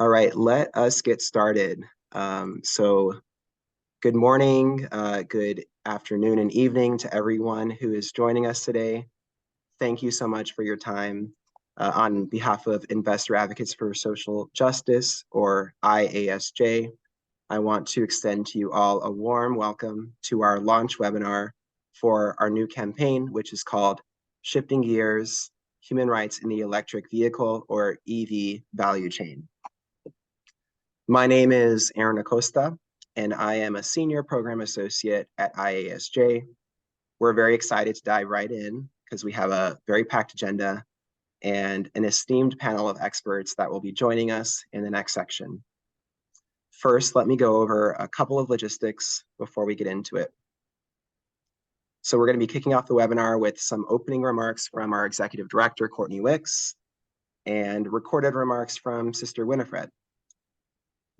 All right, let us get started. So good morning, good afternoon and evening to everyone who is joining us today. Thank you so much for your time. On behalf of Investor Advocates for Social Justice, or IASJ, I want to extend to you all a warm welcome to our launch webinar for our new campaign, which is called Shifting Gears, Human Rights in the Electric Vehicle, or EV Value Chain. My name is Aaron Acosta, and I am a Senior Program Associate at IASJ. We're very excited to dive right in because we have a very packed agenda and an esteemed panel of experts that will be joining us in the next section. First, let me go over a couple of logistics before we get into it. So we're going to be kicking off the webinar with some opening remarks from our Executive Director, Courtney Wicks, and recorded remarks from Sister Winifred.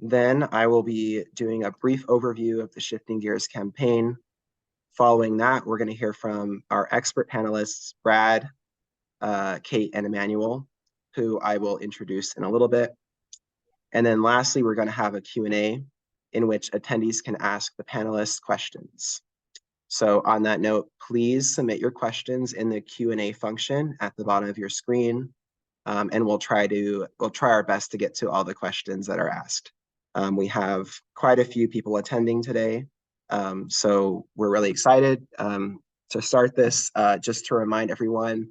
Then I will be doing a brief overview of the Shifting Gears campaign. Following that, we're going to hear from our expert panelists, Brad, Kate, and Emmanuel, who I will introduce in a little bit. And then lastly, we're going to have a Q&A in which attendees can ask the panelists questions. So on that note, please submit your questions in the Q&A function at the bottom of your screen, and we'll try our best to get to all the questions that are asked. We have quite a few people attending today, so we're really excited to start this. Just to remind everyone,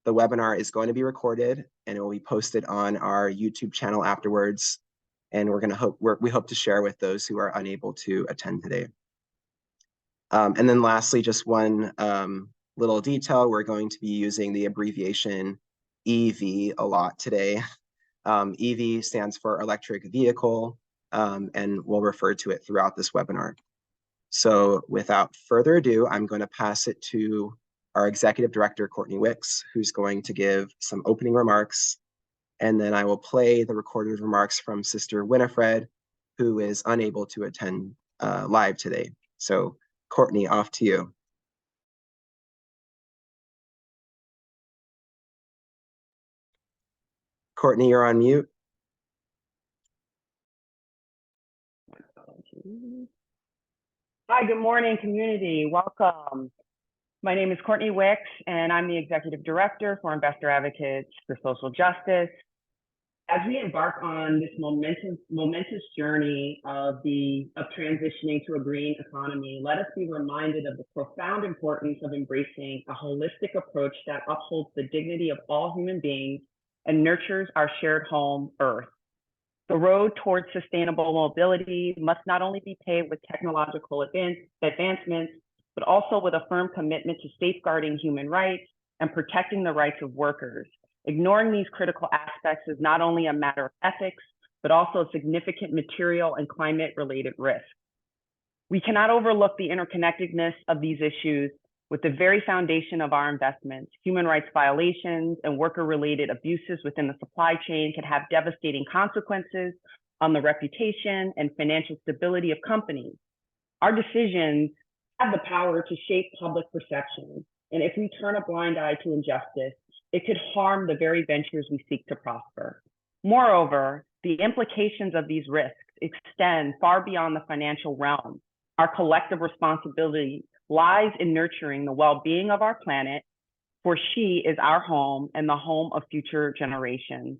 the webinar is going to be recorded and it will be posted on our YouTube channel afterwards. And we hope to share with those who are unable to attend today. And then lastly, just one little detail, we're going to be using the abbreviation EV a lot today. EV stands for electric vehicle, and we'll refer to it throughout this webinar. So without further ado, I'm going to pass it to our Executive Director, Courtney Wicks, who's going to give some opening remarks. And then I will play the recorded remarks from Sister Winifred, who is unable to attend live today. So Courtney, off to you. Courtney, you're on mute. Hi, good morning, community. Welcome. My name is Courtney Wicks, and I'm the Executive Director for Investor Advocates for Social Justice. As we embark on this momentous journey of transitioning to a green economy, let us be reminded of the profound importance of embracing a holistic approach that upholds the dignity of all human beings and nurtures our shared home, Earth. The road towards sustainable mobility must not only be paved with technological advancements, but also with a firm commitment to safeguarding human rights and protecting the rights of workers. Ignoring these critical aspects is not only a matter of ethics, but also a significant material and climate-related risk. We cannot overlook the interconnectedness of these issues with the very foundation of our investments. Human rights violations and worker-related abuses within the supply chain can have devastating consequences on the reputation and financial stability of companies. Our decisions have the power to shape public perception, and if we turn a blind eye to injustice, it could harm the very ventures we seek to prosper. Moreover, the implications of these risks extend far beyond the financial realm. Our collective responsibility lies in nurturing the well-being of our planet, for she is our home and the home of future generations.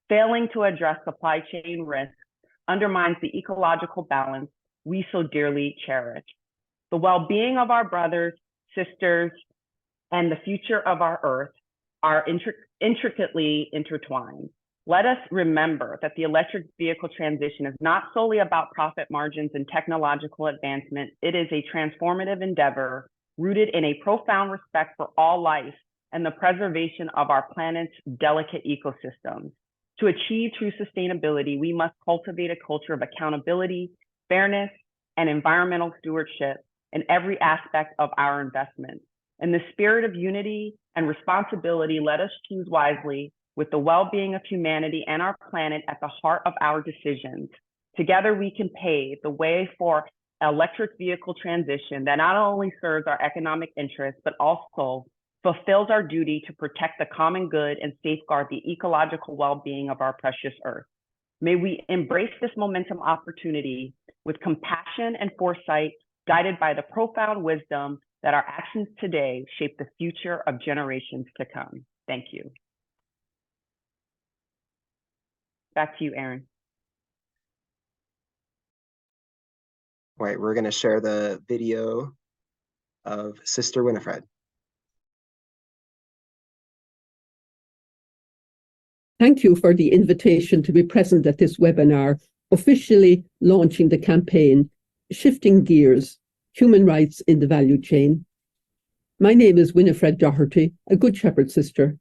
Failing to address supply chain risks undermines the ecological balance we so dearly cherish. The well-being of our brothers, sisters, and the future of our Earth are intricately intertwined. Let us remember that the electric vehicle transition is not solely about profit margins and technological advancement. It is a transformative endeavor rooted in a profound respect for all life and the preservation of our planet's delicate ecosystems. To achieve true sustainability, we must cultivate a culture of accountability, fairness, and environmental stewardship in every aspect of our investments. In the spirit of unity and responsibility, let us choose wisely with the well-being of humanity and our planet at the heart of our decisions. Together, we can pave the way for an electric vehicle transition that not only serves our economic interests, but also fulfills our duty to protect the common good and safeguard the ecological well-being of our precious Earth. May we embrace this momentum opportunity with compassion and foresight, guided by the profound wisdom that our actions today shape the future of generations to come. Thank you. Back to you, Aaron. All right, we're going to share the video of Sister Winifred. Thank you for the invitation to be present at this webinar, officially launching the campaign, Shifting Gears, Human Rights in the Value Chain. My name is Winifred Doherty, a Good Shepherd sister.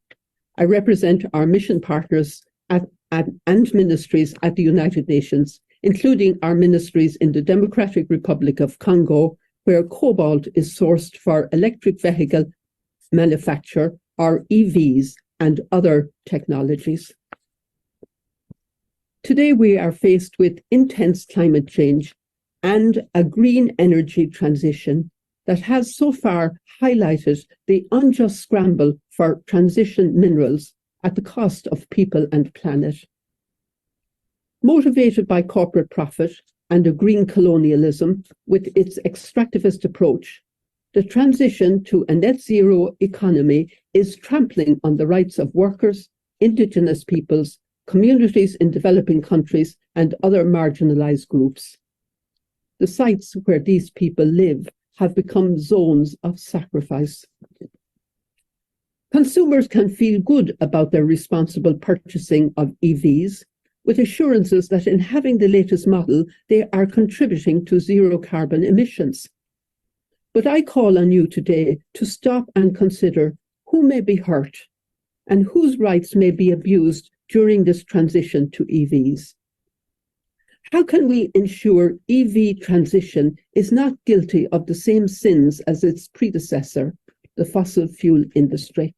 I represent our mission partners and ministries at the United Nations, including our ministries in the Democratic Republic of Congo, where cobalt is sourced for electric vehicle manufacture, or EVs, and other technologies. Today, we are faced with intense climate change and a green energy transition that has so far highlighted the unjust scramble for transition minerals at the cost of people and planet. Motivated by corporate profit and a green colonialism with its extractivist approach, the transition to a net zero economy is trampling on the rights of workers, indigenous peoples, communities in developing countries, and other marginalized groups. The sites where these people live have become zones of sacrifice. Consumers can feel good about their responsible purchasing of EVs, with assurances that in having the latest model, they are contributing to zero carbon emissions. But I call on you today to stop and consider who may be hurt and whose rights may be abused during this transition to EVs. How can we ensure EV transition is not guilty of the same sins as its predecessor, the fossil fuel industry?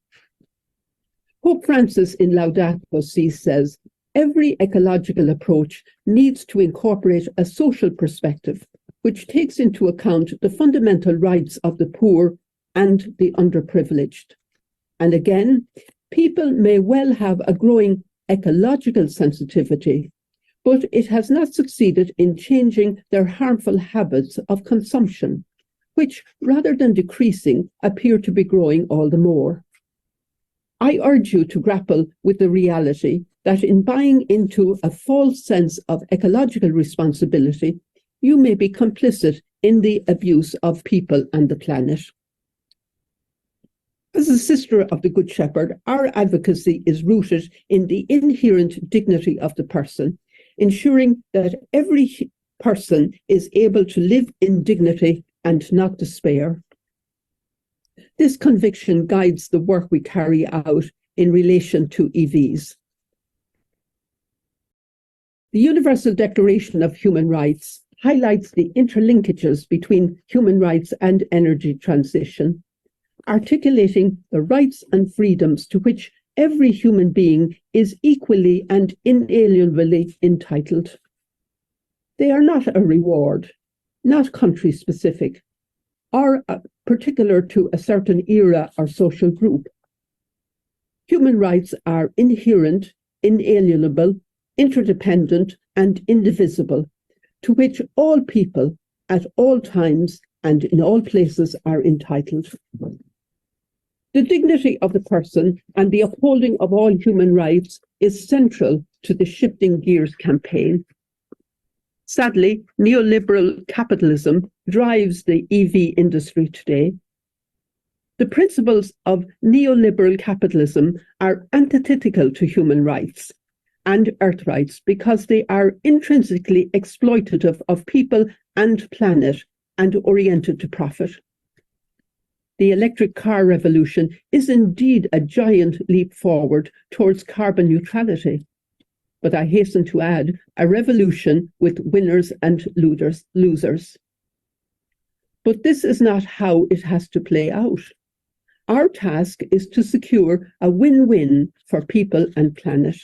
Pope Francis in Laudato Si says, every ecological approach needs to incorporate a social perspective which takes into account the fundamental rights of the poor and the underprivileged. And again, people may well have a growing ecological sensitivity, but it has not succeeded in changing their harmful habits of consumption, which, rather than decreasing, appear to be growing all the more. I urge you to grapple with the reality that in buying into a false sense of ecological responsibility, you may be complicit in the abuse of people and the planet. As a sister of the Good Shepherd, our advocacy is rooted in the inherent dignity of the person, ensuring that every person is able to live in dignity and not despair. This conviction guides the work we carry out in relation to EVs. The Universal Declaration of Human Rights highlights the interlinkages between human rights and energy transition, articulating the rights and freedoms to which every human being is equally and inalienably entitled. They are not a reward, not country-specific, or particular to a certain era or social group. Human rights are inherent, inalienable, interdependent, and indivisible, to which all people at all times and in all places are entitled. The dignity of the person and the upholding of all human rights is central to the Shifting Gears campaign. Sadly, neoliberal capitalism drives the EV industry today. The principles of neoliberal capitalism are antithetical to human rights and earth rights because they are intrinsically exploitative of people and planet and oriented to profit. The electric car revolution is indeed a giant leap forward towards carbon neutrality, but I hasten to add, a revolution with winners and losers. But this is not how it has to play out. Our task is to secure a win-win for people and planet.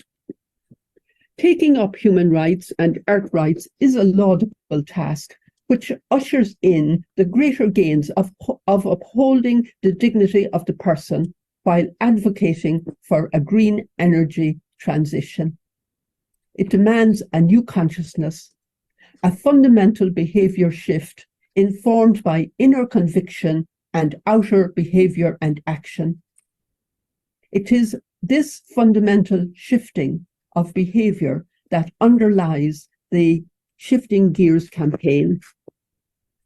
Taking up human rights and earth rights is a laudable task, which ushers in the greater gains of upholding the dignity of the person while advocating for a green energy transition. It demands a new consciousness, a fundamental behavior shift informed by inner conviction and outer behavior and action. It is this fundamental shifting of behavior that underlies the Shifting Gears campaign.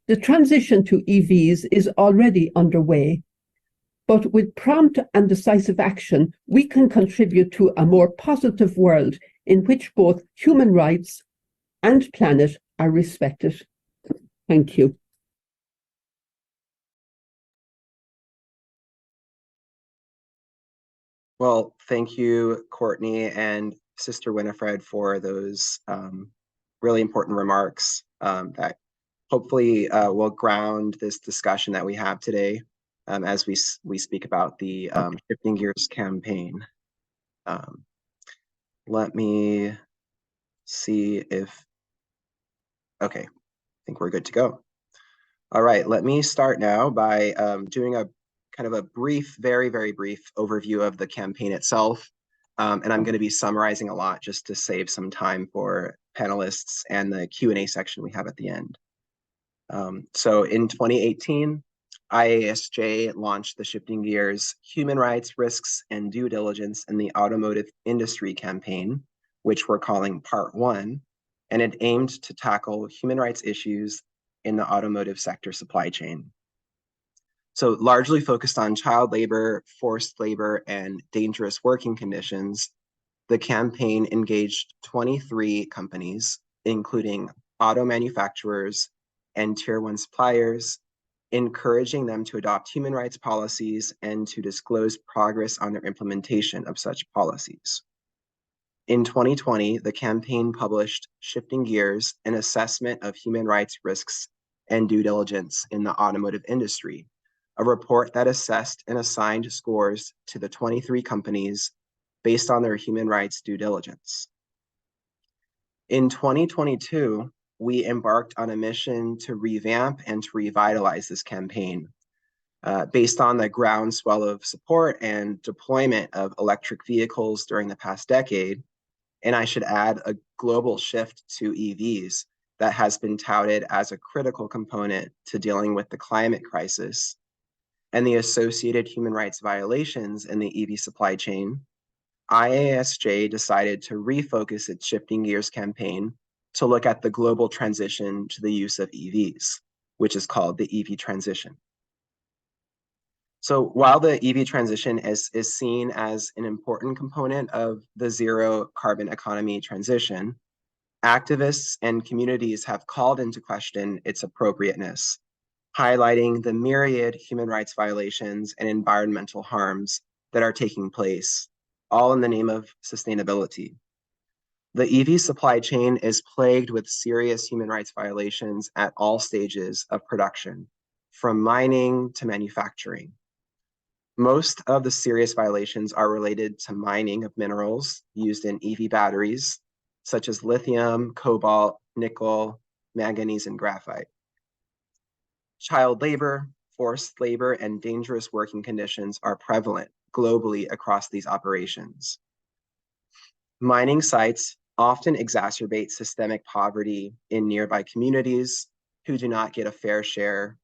The transition to EVs is already underway, but with prompt and decisive action, we can contribute to a more positive world in which both human rights and planet are respected. Thank you. Well, thank you, Courtney and Sister Winifred, for those really important remarks that hopefully will ground this discussion that we have today as we speak about the Shifting Gears campaign. Let me see if, okay, I think we're good to go. All right, let me start now by doing a kind of a brief, very, very brief overview of the campaign itself. And I'm going to be summarizing a lot just to save some time for panelists and the Q&A section we have at the end. So in 2018, IASJ launched the Shifting Gears Human Rights, Risks, and Due Diligence in the Automotive Industry campaign, which we're calling Part 1, and it aimed to tackle human rights issues in the automotive sector supply chain. So largely focused on child labor, forced labor, and dangerous working conditions, the campaign engaged 23 companies, including auto manufacturers and tier 1 suppliers, encouraging them to adopt human rights policies and to disclose progress on their implementation of such policies. In 2020, the campaign published Shifting Gears, an assessment of human rights risks and due diligence in the automotive industry, a report that assessed and assigned scores to the 23 companies based on their human rights due diligence. In 2022, we embarked on a mission to revamp and to revitalize this campaign based on the groundswell of support and deployment of electric vehicles during the past decade. And I should add a global shift to EVs that has been touted as a critical component to dealing with the climate crisis and the associated human rights violations in the EV supply chain. IASJ decided to refocus its Shifting Gears campaign to look at the global transition to the use of EVs, which is called the EV transition. So while the EV transition is seen as an important component of the zero carbon economy transition, activists and communities have called into question its appropriateness, highlighting the myriad human rights violations and environmental harms that are taking place, all in the name of sustainability. The EV supply chain is plagued with serious human rights violations at all stages of production, from mining to manufacturing. Most of the serious violations are related to mining of minerals used in EV batteries, such as lithium, cobalt, nickel, manganese, and graphite. Child labor, forced labor, and dangerous working conditions are prevalent globally across these operations. Mining sites often exacerbate systemic poverty in nearby communities who do not get a fair share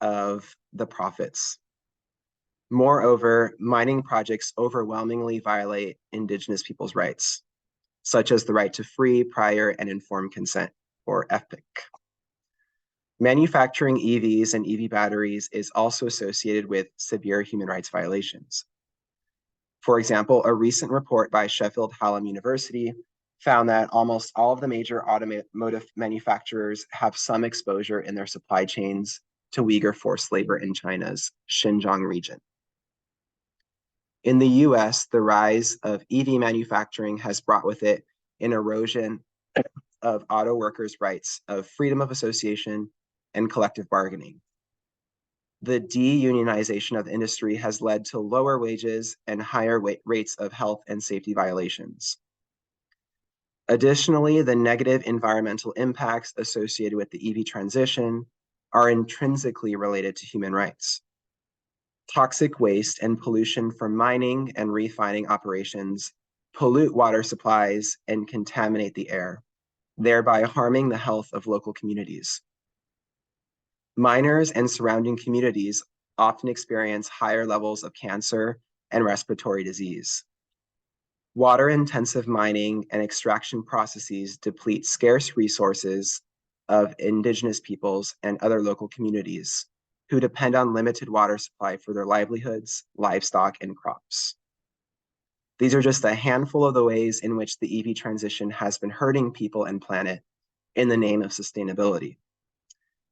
of the profits. Moreover, mining projects overwhelmingly violate Indigenous people's rights, such as the right to free, prior, and informed consent, or FPIC. Manufacturing EVs and EV batteries is also associated with severe human rights violations. For example, a recent report by Sheffield Hallam University found that almost all of the major automotive manufacturers have some exposure in their supply chains to Uyghur forced labor in China's Xinjiang region. In the US, the rise of EV manufacturing has brought with it an erosion of auto workers' rights of freedom of association and collective bargaining. The de-unionization of industry has led to lower wages and higher rates of health and safety violations. Additionally, the negative environmental impacts associated with the EV transition are intrinsically related to human rights. Toxic waste and pollution from mining and refining operations pollute water supplies, and contaminate the air, thereby harming the health of local communities. Miners and surrounding communities often experience higher levels of cancer and respiratory disease. Water-intensive mining and extraction processes deplete scarce resources of indigenous peoples and other local communities who depend on limited water supply for their livelihoods, livestock, and crops. These are just a handful of the ways in which the EV transition has been hurting people and planet in the name of sustainability.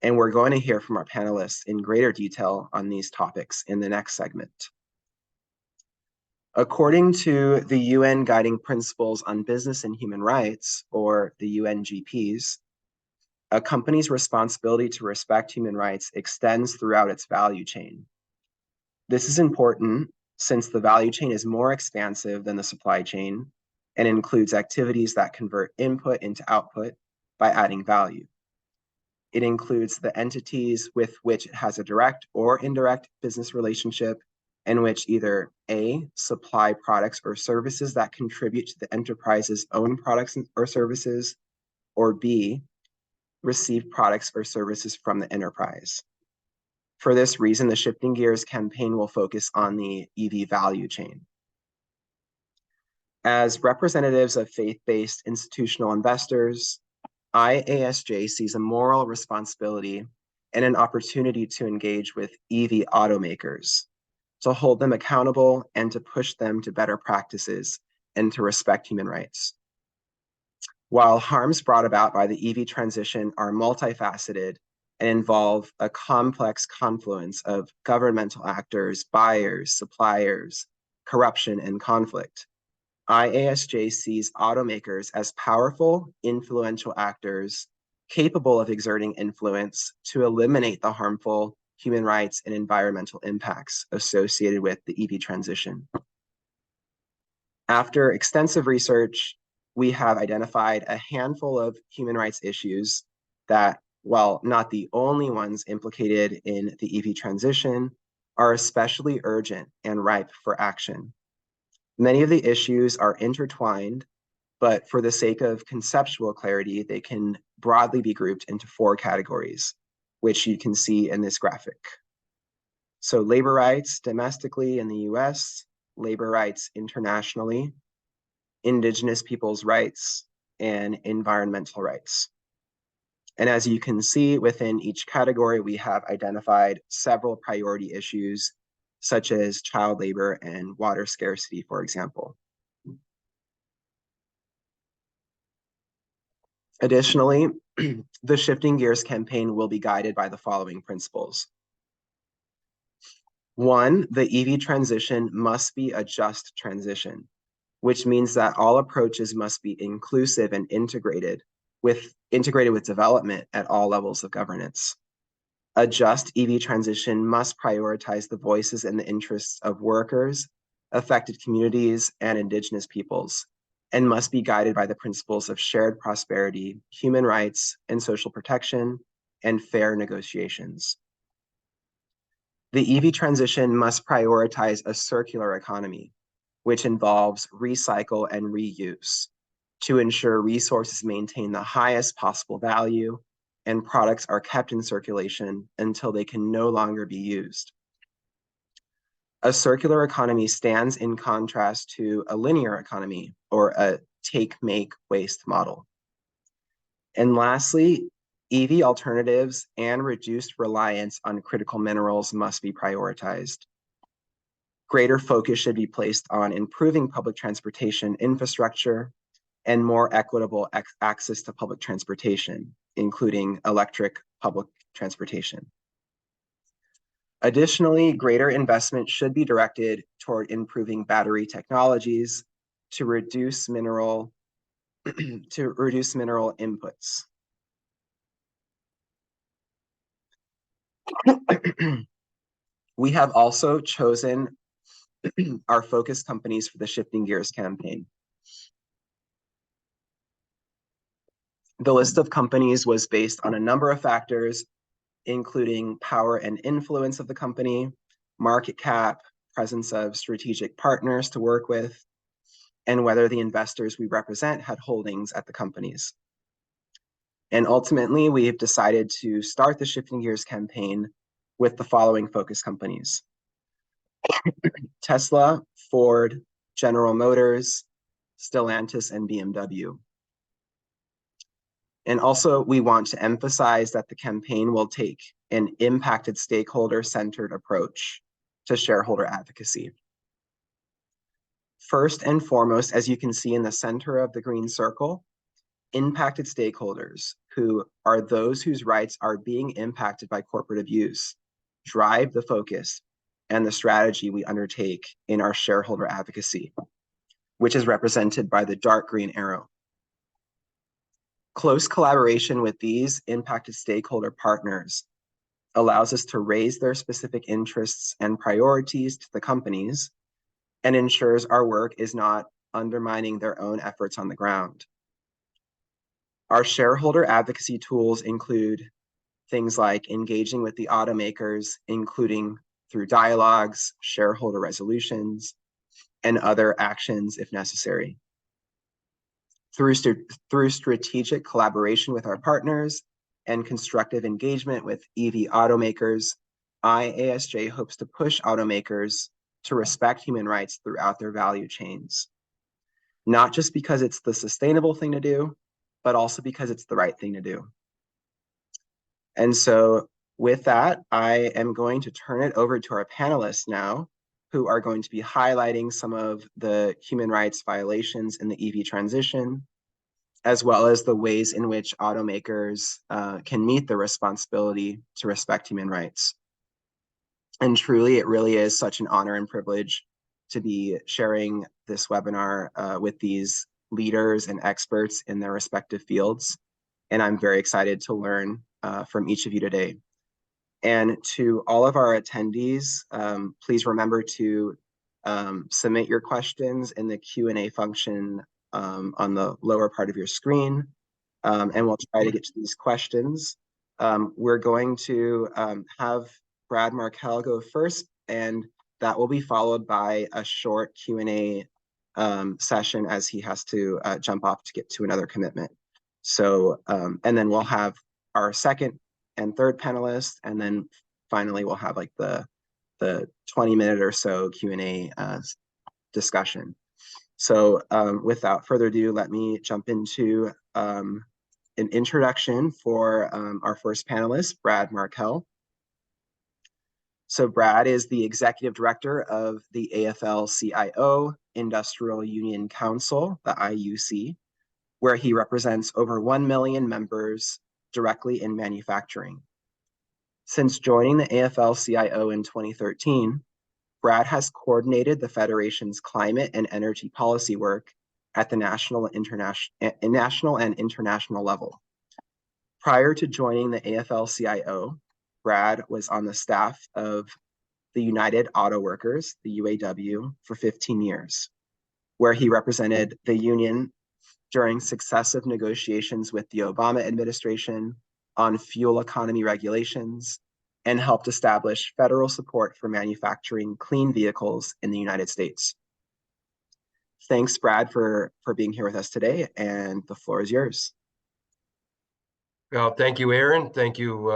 And we're going to hear from our panelists in greater detail on these topics in the next segment. According to the UN Guiding Principles on Business and Human Rights, or the UNGPs, a company's responsibility to respect human rights extends throughout its value chain. This is important since the value chain is more expansive than the supply chain and includes activities that convert input into output by adding value. It includes the entities with which it has a direct or indirect business relationship, in which either A, supply products or services that contribute to the enterprise's own products or services, or B, receive products or services from the enterprise. For this reason, the Shifting Gears campaign will focus on the EV value chain. As representatives of faith-based institutional investors, IASJ sees a moral responsibility and an opportunity to engage with EV automakers, to hold them accountable and to push them to better practices and to respect human rights. While harms brought about by the EV transition are multifaceted and involve a complex confluence of governmental actors, buyers, suppliers, corruption, and conflict, IASJ sees automakers as powerful, influential actors capable of exerting influence to eliminate the harmful human rights and environmental impacts associated with the EV transition. After extensive research, we have identified a handful of human rights issues that, while not the only ones implicated in the EV transition, are especially urgent and ripe for action. Many of the issues are intertwined, but for the sake of conceptual clarity, they can broadly be grouped into 4 categories, which you can see in this graphic. So labor rights domestically in the US, labor rights internationally, indigenous people's rights, and environmental rights. And as you can see within each category, we have identified several priority issues such as child labor and water scarcity, for example. Additionally, the Shifting Gears campaign will be guided by the following principles. 1, the EV transition must be a just transition, which means that all approaches must be inclusive and integrated with development at all levels of governance. A just EV transition must prioritize the voices and the interests of workers, affected communities, and indigenous peoples, and must be guided by the principles of shared prosperity, human rights, and social protection, and fair negotiations. The EV transition must prioritize a circular economy, which involves recycle and reuse to ensure resources maintain the highest possible value and products are kept in circulation until they can no longer be used. A circular economy stands in contrast to a linear economy or a take, make, waste model. And lastly, EV alternatives and reduced reliance on critical minerals must be prioritized. Greater focus should be placed on improving public transportation infrastructure and more equitable access to public transportation, including electric public transportation. Additionally, greater investment should be directed toward improving battery technologies to reduce mineral inputs. We have also chosen our focus companies for the Shifting Gears campaign. The list of companies was based on a number of factors, including power and influence of the company, market cap, presence of strategic partners to work with, and whether the investors we represent had holdings at the companies. And ultimately, we have decided to start the Shifting Gears campaign with the following focus companies: Tesla, Ford, General Motors, Stellantis, and BMW. And also, we want to emphasize that the campaign will take an impacted stakeholder-centered approach to shareholder advocacy. First and foremost, as you can see in the center of the green circle, impacted stakeholders, who are those whose rights are being impacted by corporate abuse, drive the focus and the strategy we undertake in our shareholder advocacy, which is represented by the dark green arrow. Close collaboration with these impacted stakeholder partners allows us to raise their specific interests and priorities to the companies and ensures our work is not undermining their own efforts on the ground. Our shareholder advocacy tools include things like engaging with the automakers, including through dialogues, shareholder resolutions, and other actions if necessary. Through strategic collaboration with our partners and constructive engagement with EV automakers, IASJ hopes to push automakers to respect human rights throughout their value chains, not just because it's the sustainable thing to do, but also because it's the right thing to do. And so with that, I am going to turn it over to our panelists now, who are going to be highlighting some of the human rights violations in the EV transition, as well as the ways in which automakers can meet the responsibility to respect human rights. And truly, it really is such an honor and privilege to be sharing this webinar with these leaders and experts in their respective fields. And I'm very excited to learn from each of you today. And to all of our attendees, please remember to submit your questions in the Q&A function on the lower part of your screen, and we'll try to get to these questions. We're going to have Brad Markell go first, and that will be followed by a short Q&A session as he has to jump off to get to another commitment. So, and then we'll have our second and third panelists, and then finally we'll have like the 20-minute or so Q&A discussion. So without further ado, let me jump into an introduction for our first panelist, Brad Markell. So Brad is the Executive Director of the AFL-CIO Industrial Union Council, the IUC, where he represents over 1 million members directly in manufacturing. Since joining the AFL-CIO in 2013, Brad has coordinated the Federation's climate and energy policy work at the national and international level. Prior to joining the AFL-CIO, Brad was on the staff of the United Auto Workers, the UAW, for 15 years, where he represented the union during successive negotiations with the Obama administration on fuel economy regulations, and helped establish federal support for manufacturing clean vehicles in the United States. Thanks, Brad, for being here with us today, and the floor is yours. Well, thank you, Aaron. Thank you,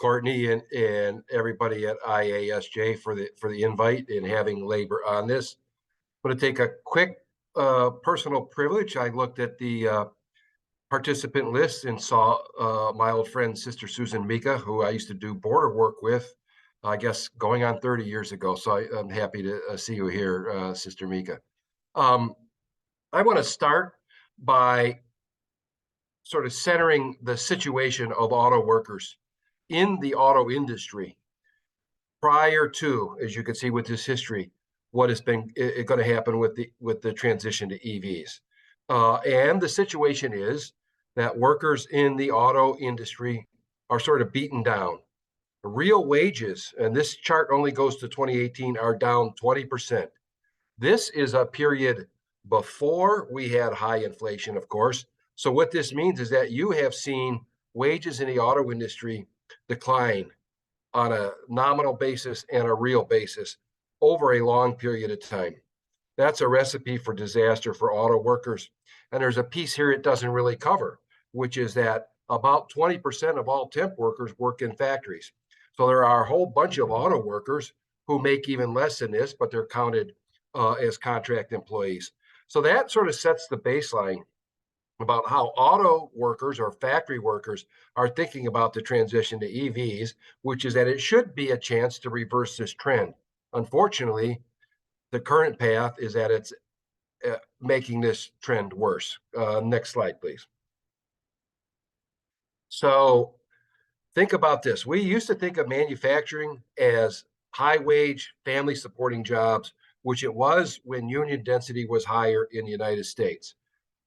Courtney, and everybody at IASJ for the invite and having labor on this. I'm going to take a quick personal privilege. I looked at the participant list and saw my old friend, Sister Susan Mika, who I used to do border work with, I guess, going on 30 years ago. So I'm happy to see you here, Sister Mika. I want to start by sort of centering the situation of auto workers in the auto industry prior to, as you can see with this history, what has been going to happen with the transition to EVs. And the situation is that workers in the auto industry are sort of beaten down. The real wages, and this chart only goes to 2018, are down 20%. This is a period before we had high inflation, of course. So what this means is that you have seen wages in the auto industry decline on a nominal basis and a real basis over a long period of time. That's a recipe for disaster for auto workers. And there's a piece here it doesn't really cover, which is that about 20% of all temp workers work in factories. So there are a whole bunch of auto workers who make even less than this, but they're counted as contract employees. So that sort of sets the baseline about how auto workers or factory workers are thinking about the transition to EVs, which is that it should be a chance to reverse this trend. Unfortunately, the current path is that it's making this trend worse. Next slide, please. So think about this. We used to think of manufacturing as high wage, family supporting jobs, which it was when union density was higher in the United States.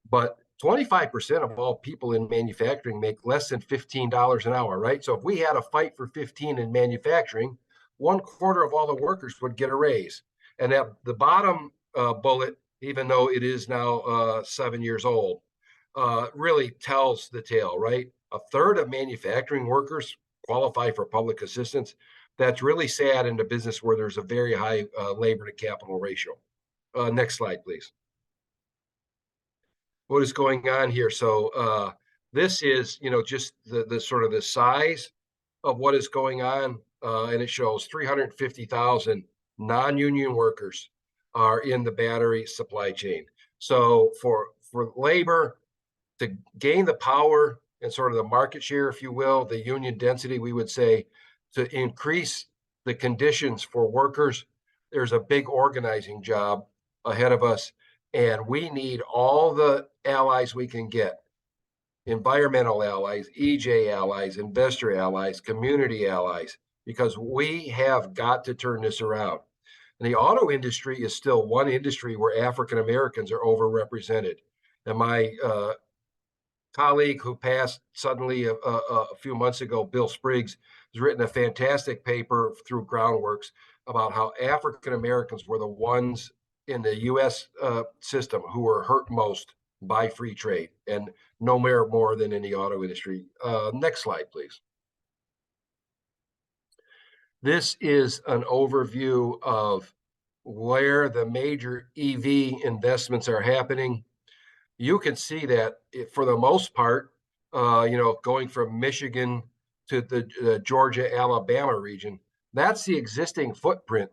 But 25% of all people in manufacturing make less than $15 an hour, right? So if we had a fight for 15 in manufacturing, 1/4 of all the workers would get a raise. And at the bottom bullet, even though it is now 7 years old, really tells the tale, right? A third of manufacturing workers qualify for public assistance. That's really sad in a business where there's a very high labor to capital ratio. Next slide, please. What is going on here? So this is, just the sort of the size of what is going on, and it shows 350,000 non-union workers are in the battery supply chain. So for labor to gain the power and sort of the market share, if you will, the union density, we would say, to increase the conditions for workers, there's a big organizing job ahead of us. And we need all the allies we can get, environmental allies, EJ allies, investor allies, community allies, because we have got to turn this around. And the auto industry is still one industry where African Americans are overrepresented. And my colleague who passed suddenly a few months ago, Bill Spriggs, has written a fantastic paper through Groundworks about how African Americans were the ones in the U.S. System who were hurt most by free trade, and no more than in the auto industry. Next slide, please. This is an overview of where the major EV investments are happening. You can see that for the most part, going from Michigan to the Georgia, Alabama region, that's the existing footprint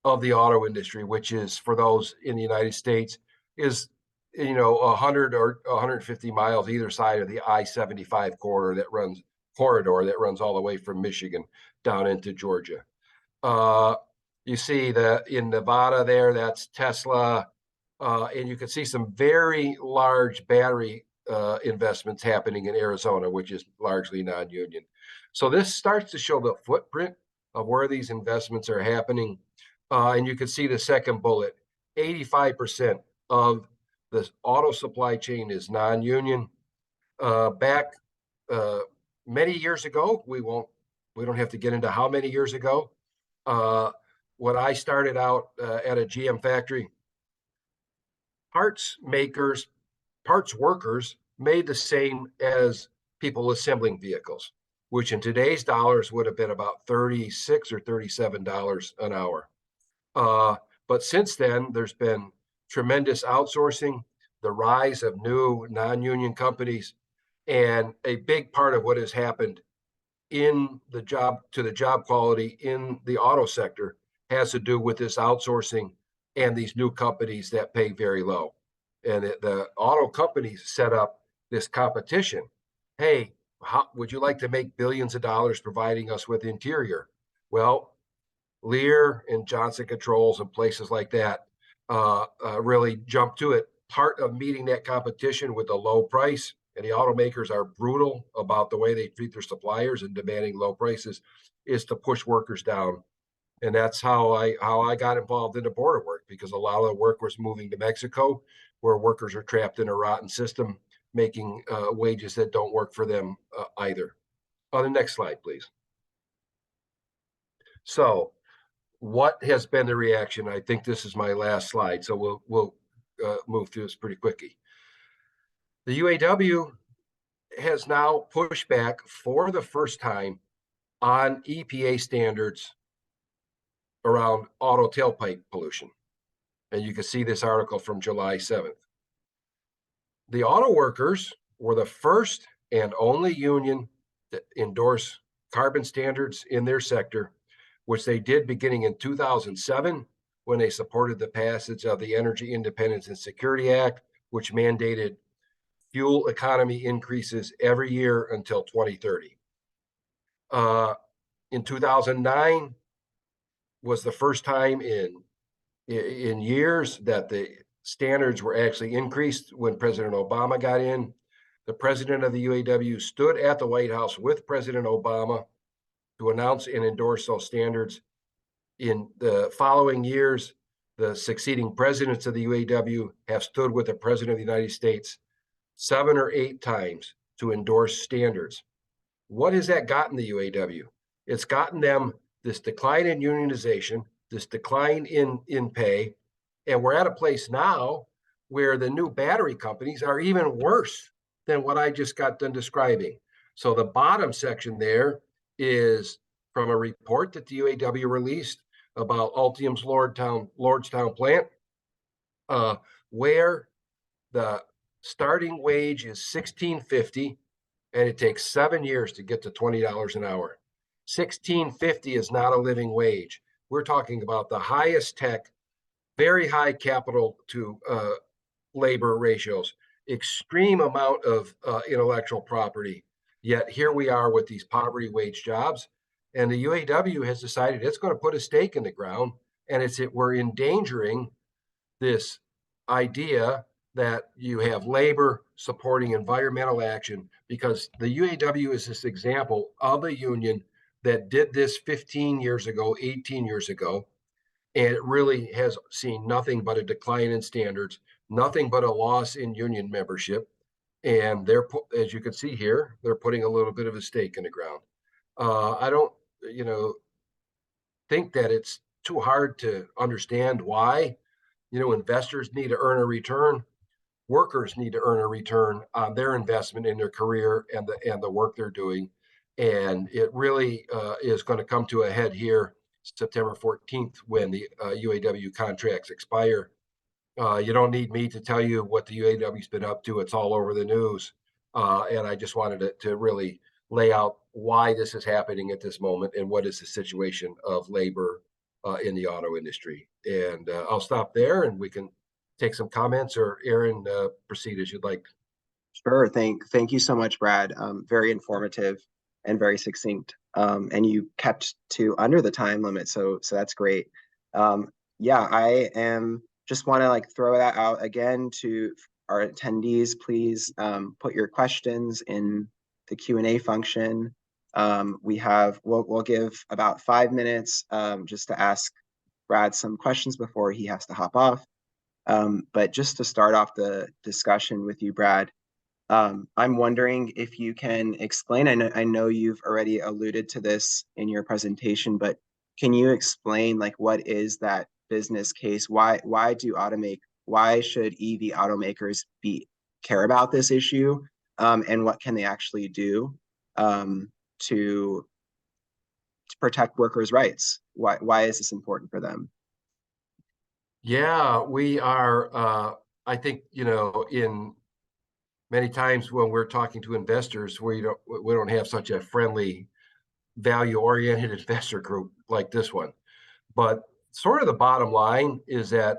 of the auto industry, which is, for those in the United States, is 100 or 150 miles either side of the I-75 corridor that runs all the way from Michigan down into Georgia. You see that in Nevada there, that's Tesla, and you can see some very large battery investments happening in Arizona, which is largely non-union. So this starts to show the footprint of where these investments are happening. And you can see the second bullet, 85% of the auto supply chain is non-union. Back many years ago, we don't have to get into how many years ago, when I started out at a GM factory, parts workers made the same as people assembling vehicles, which in today's dollars would have been about $36 or $37 an hour. But since then, there's been tremendous outsourcing, the rise of new non-union companies, and a big part of what has happened in the job quality in the auto sector has to do with this outsourcing and these new companies that pay very low. And the auto companies set up this competition. Hey, how would you like to make billions of dollars providing us with interior? Well, Lear and Johnson Controls and places like that really jumped to it. Part of meeting that competition with a low price, and the automakers are brutal about the way they treat their suppliers and demanding low prices, is to push workers down. And that's how I got involved in the border work, because a lot of the work was moving to Mexico, where workers are trapped in a rotten system, making wages that don't work for them either. On the next slide, please. So what has been the reaction? I think this is my last slide, so we'll move through this pretty quickly. The UAW has now pushed back for the first time on EPA standards around auto tailpipe pollution. And you can see this article from July 7th. The auto workers were the first and only union to endorse carbon standards in their sector, which they did beginning in 2007 when they supported the passage of the Energy Independence and Security Act, which mandated fuel economy increases every year until 2030. In 2009 was the first time in years that the standards were actually increased when President Obama got in. The president of the UAW stood at the White House with President Obama to announce and endorse those standards. In the following years, the succeeding presidents of the UAW have stood with the President of the United States 7 or 8 times to endorse standards. What has that gotten the UAW? It's gotten them this decline in unionization, this decline in pay, and we're at a place now where the new battery companies are even worse than what I just got done describing. So the bottom section there is from a report that the UAW released about Ultium's Lordstown plant, where the starting wage is $16.50, and it takes 7 years to get to $20 an hour. $16.50 is not a living wage. We're talking about the highest tech, very high capital to labor ratios, extreme amount of intellectual property. Yet here we are with these poverty wage jobs, and the UAW has decided it's going to put a stake in the ground, and we're endangering this idea that you have labor supporting environmental action, because the UAW is this example of a union that did this 15 years ago, 18 years ago, and it really has seen nothing but a decline in standards, nothing but a loss in union membership. And they're, as you can see here, they're putting a little bit of a stake in the ground. I don't, think that it's too hard to understand why. Investors need to earn a return. Workers need to earn a return on their investment in their career and the work they're doing. And it really is going to come to a head here September 14th when the UAW contracts expire. You don't need me to tell you what the UAW's been up to. It's all over the news. And I just wanted to really lay out why this is happening at this moment and what is the situation of labor in the auto industry. And I'll stop there and we can take some comments, or Aaron, proceed as you'd like. Sure. Thank you so much, Brad. Very informative and very succinct. And you kept to under the time limit, so that's great. Yeah, I am just want to throw that out again to our attendees. Please put your questions in the Q&A function. We'll give about 5 minutes just to ask Brad some questions before he has to hop off. But just to start off the discussion with you, Brad, I'm wondering if you can explain, I know you've already alluded to this in your presentation, but can you explain what is that business case? Why should EV automakers care about this issue? And what can they actually do to protect workers' rights? Why is this important for them? Yeah, we are, I think, in many times when we're talking to investors, we don't have such a friendly, value-oriented investor group like this one. But sort of the bottom line is that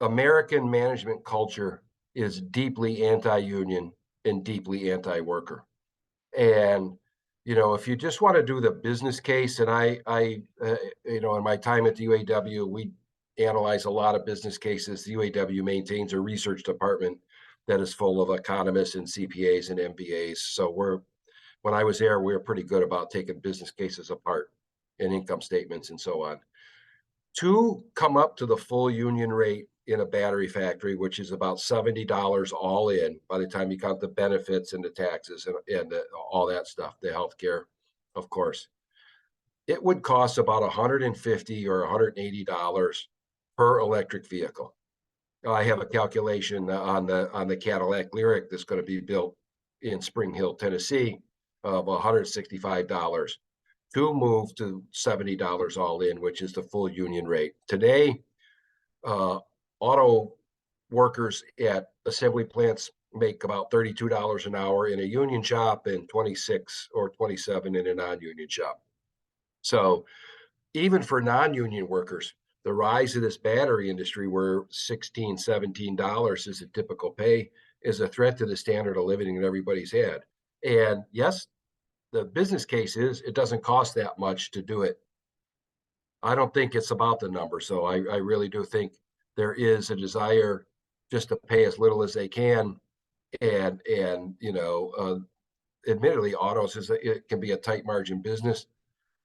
American management culture is deeply anti-union and deeply anti-worker. And, if you just want to do the business case, and I in my time at the UAW, we analyze a lot of business cases. The UAW maintains a research department that is full of economists and CPAs and MBAs. So when I was there, we were pretty good about taking business cases apart and income statements and so on. To come up to the full union rate in a battery factory, which is about $70 all in by the time you count the benefits and the taxes and all that stuff, the healthcare, of course, it would cost about $150 or $180 per electric vehicle. I have a calculation on the Cadillac Lyriq that's going to be built in Spring Hill, Tennessee, of $165 to move to $70 all in, which is the full union rate. Today, auto workers at assembly plants make about $32 an hour in a union shop and 26 or 27 in a non-union shop. So even for non-union workers, the rise of this battery industry where $16, $17 is a typical pay is a threat to the standard of living that everybody's had. And yes, the business case is it doesn't cost that much to do it. I don't think it's about the number. So I really do think there is a desire just to pay as little as they can. And admittedly, autos it can be a tight margin business,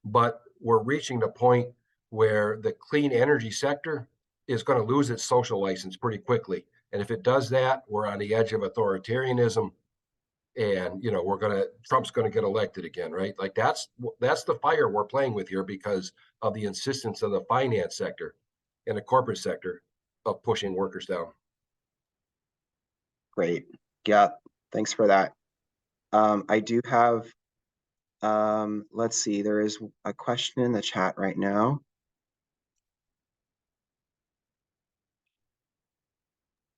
but we're reaching the point where the clean energy sector is going to lose its social license pretty quickly. And if it does that, we're on the edge of authoritarianism. And Trump's going to get elected again, right? Like that's the fire we're playing with here because of the insistence of the finance sector and the corporate sector of pushing workers down. Great. Yeah, thanks for that. I do have, let's see, there is a question in the chat right now.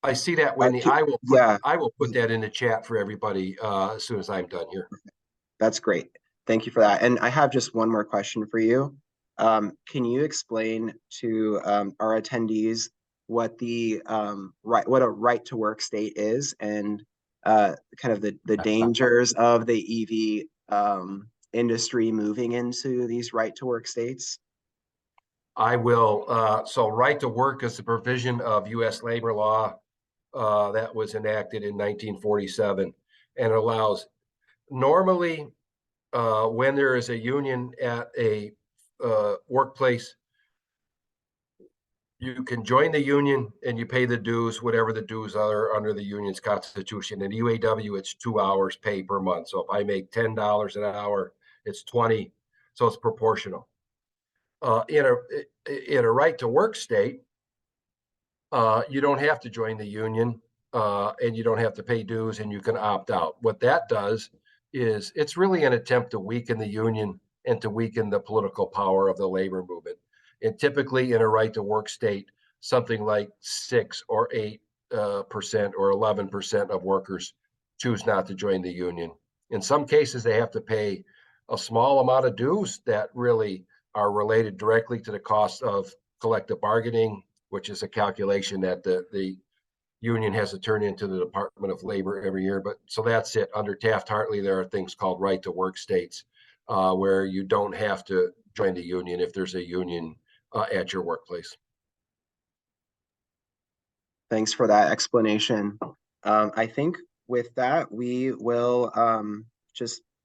I see that, Whitney. I will put that in the chat for everybody as soon as I'm done here. That's great. Thank you for that. And I have just one more question for you. Can you explain to our attendees what the what a right to work state is and kind of the dangers of the EV industry moving into these right to work states? I will. So right to work is the provision of U.S. labor law that was enacted in 1947, and it allows normally when there is a union at a workplace, you can join the union and you pay the dues, whatever the dues are under the union's constitution. In UAW, it's 2 hours pay per month. So if I make $10 an hour, it's 20. So it's proportional. In a right to work state, you don't have to join the union and you don't have to pay dues and you can opt out. What that does is it's really an attempt to weaken the union and to weaken the political power of the labor movement. And typically in a right to work state, something like 6 or 8% or 11% of workers choose not to join the union. In some cases, they have to pay a small amount of dues that really are related directly to the cost of collective bargaining, which is a calculation that the union has to turn into the Department of Labor every year. But so that's it. Under Taft-Hartley, there are things called right to work states where you don't have to join the union if there's a union at your workplace. Thanks for that explanation. I think with that, we will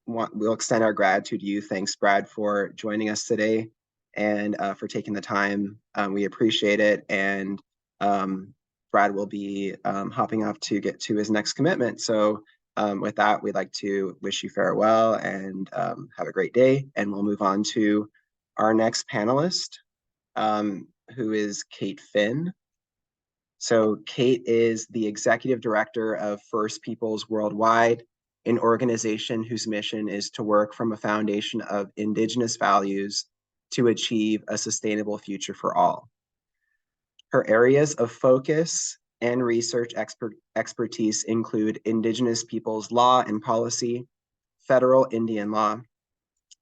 we'll extend our gratitude to you. Thanks, Brad, for joining us today and for taking the time. We appreciate it. And Brad will be hopping off to get to his next commitment. So with that, we'd like to wish you farewell and have a great day. And we'll move on to our next panelist, who is Kate Finn. So Kate is the executive director of First Peoples Worldwide, an organization whose mission is to work from a foundation of Indigenous values to achieve a sustainable future for all. Her areas of focus and research expertise include Indigenous peoples' law and policy, federal Indian law,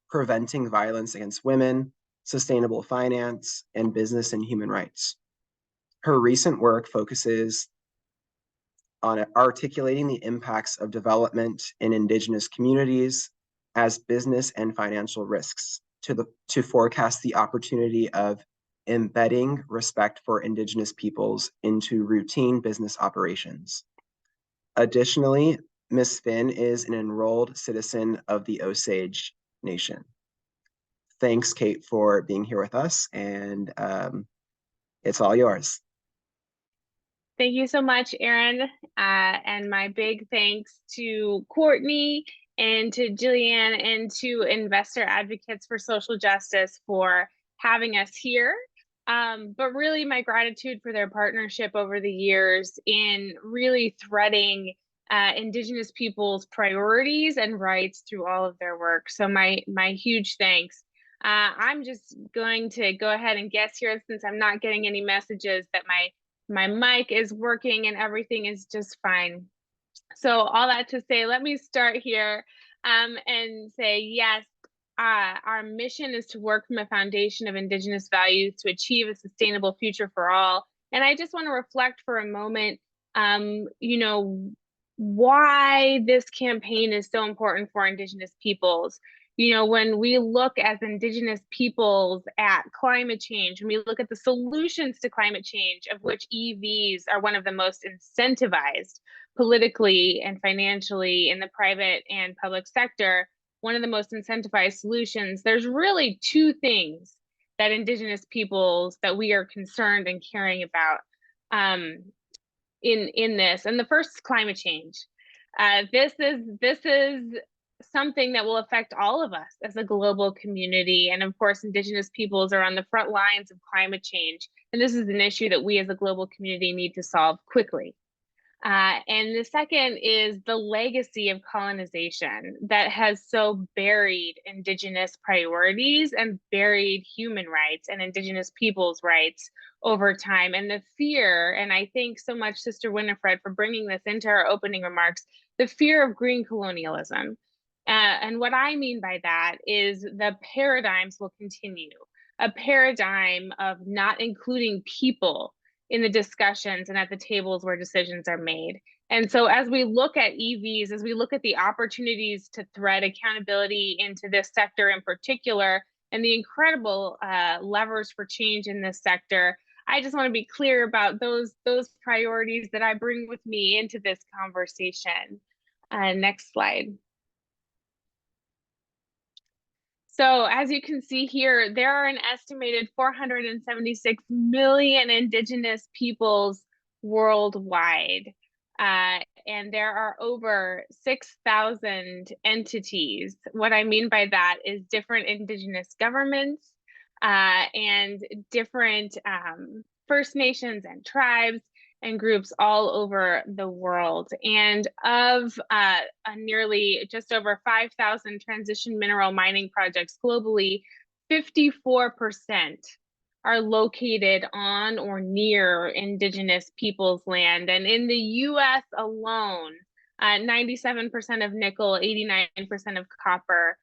preventing violence against women, sustainable finance, and business and human rights. Her recent work focuses on articulating the impacts of development in Indigenous communities as business and financial risks to forecast the opportunity of embedding respect for Indigenous peoples into routine business operations. Additionally, Ms. Finn is an enrolled citizen of the Osage Nation. Thanks, Kate, for being here with us, and it's all yours. Thank you so much, Aaron. And my big thanks to Courtney and to Jillian and to Investor Advocates for Social Justice for having us here. But really my gratitude for their partnership over the years in really threading Indigenous people's priorities and rights through all of their work. So my huge thanks. I'm just going to go ahead and guess here, since I'm not getting any messages, that my my mic is working and everything is just fine. So all that to say, let me start here and say, yes, our mission is to work from a foundation of Indigenous values to achieve a sustainable future for all. And I just want to reflect for a moment, you know, why this campaign is so important for Indigenous peoples. You know, when we look as Indigenous peoples at climate change, when we look at the solutions to climate change, of which EVs are one of the most incentivized politically and financially in the private and public sector, one of the most incentivized solutions, there's really two things that Indigenous peoples that we are concerned and caring about in this. And the first is climate change. This is something that will affect all of us as a global community. And of course, Indigenous peoples are on the front lines of climate change. And this is an issue that we as a global community need to solve quickly. And the second is the legacy of colonization that has so buried Indigenous priorities and buried human rights and Indigenous people's rights over time. And the fear, and I thank so much Sister Winifred for bringing this into our opening remarks, the fear of green colonialism. And what I mean by that is the paradigms will continue, a paradigm of not including people in the discussions and at the tables where decisions are made. And so as we look at EVs, as we look at the opportunities to thread accountability into this sector in particular, and the incredible levers for change in this sector, I just want to be clear about those priorities that I bring with me into this conversation. Next slide. So as you can see here, there are an estimated 476 million Indigenous peoples worldwide. And there are over 6,000 entities. What I mean by that is different Indigenous governments and different First Nations and tribes and groups all over the world. And of nearly just over 5,000 transition mineral mining projects globally, 54% are located on or near Indigenous peoples' land. And in the US alone, 97% of nickel, 89% of copper,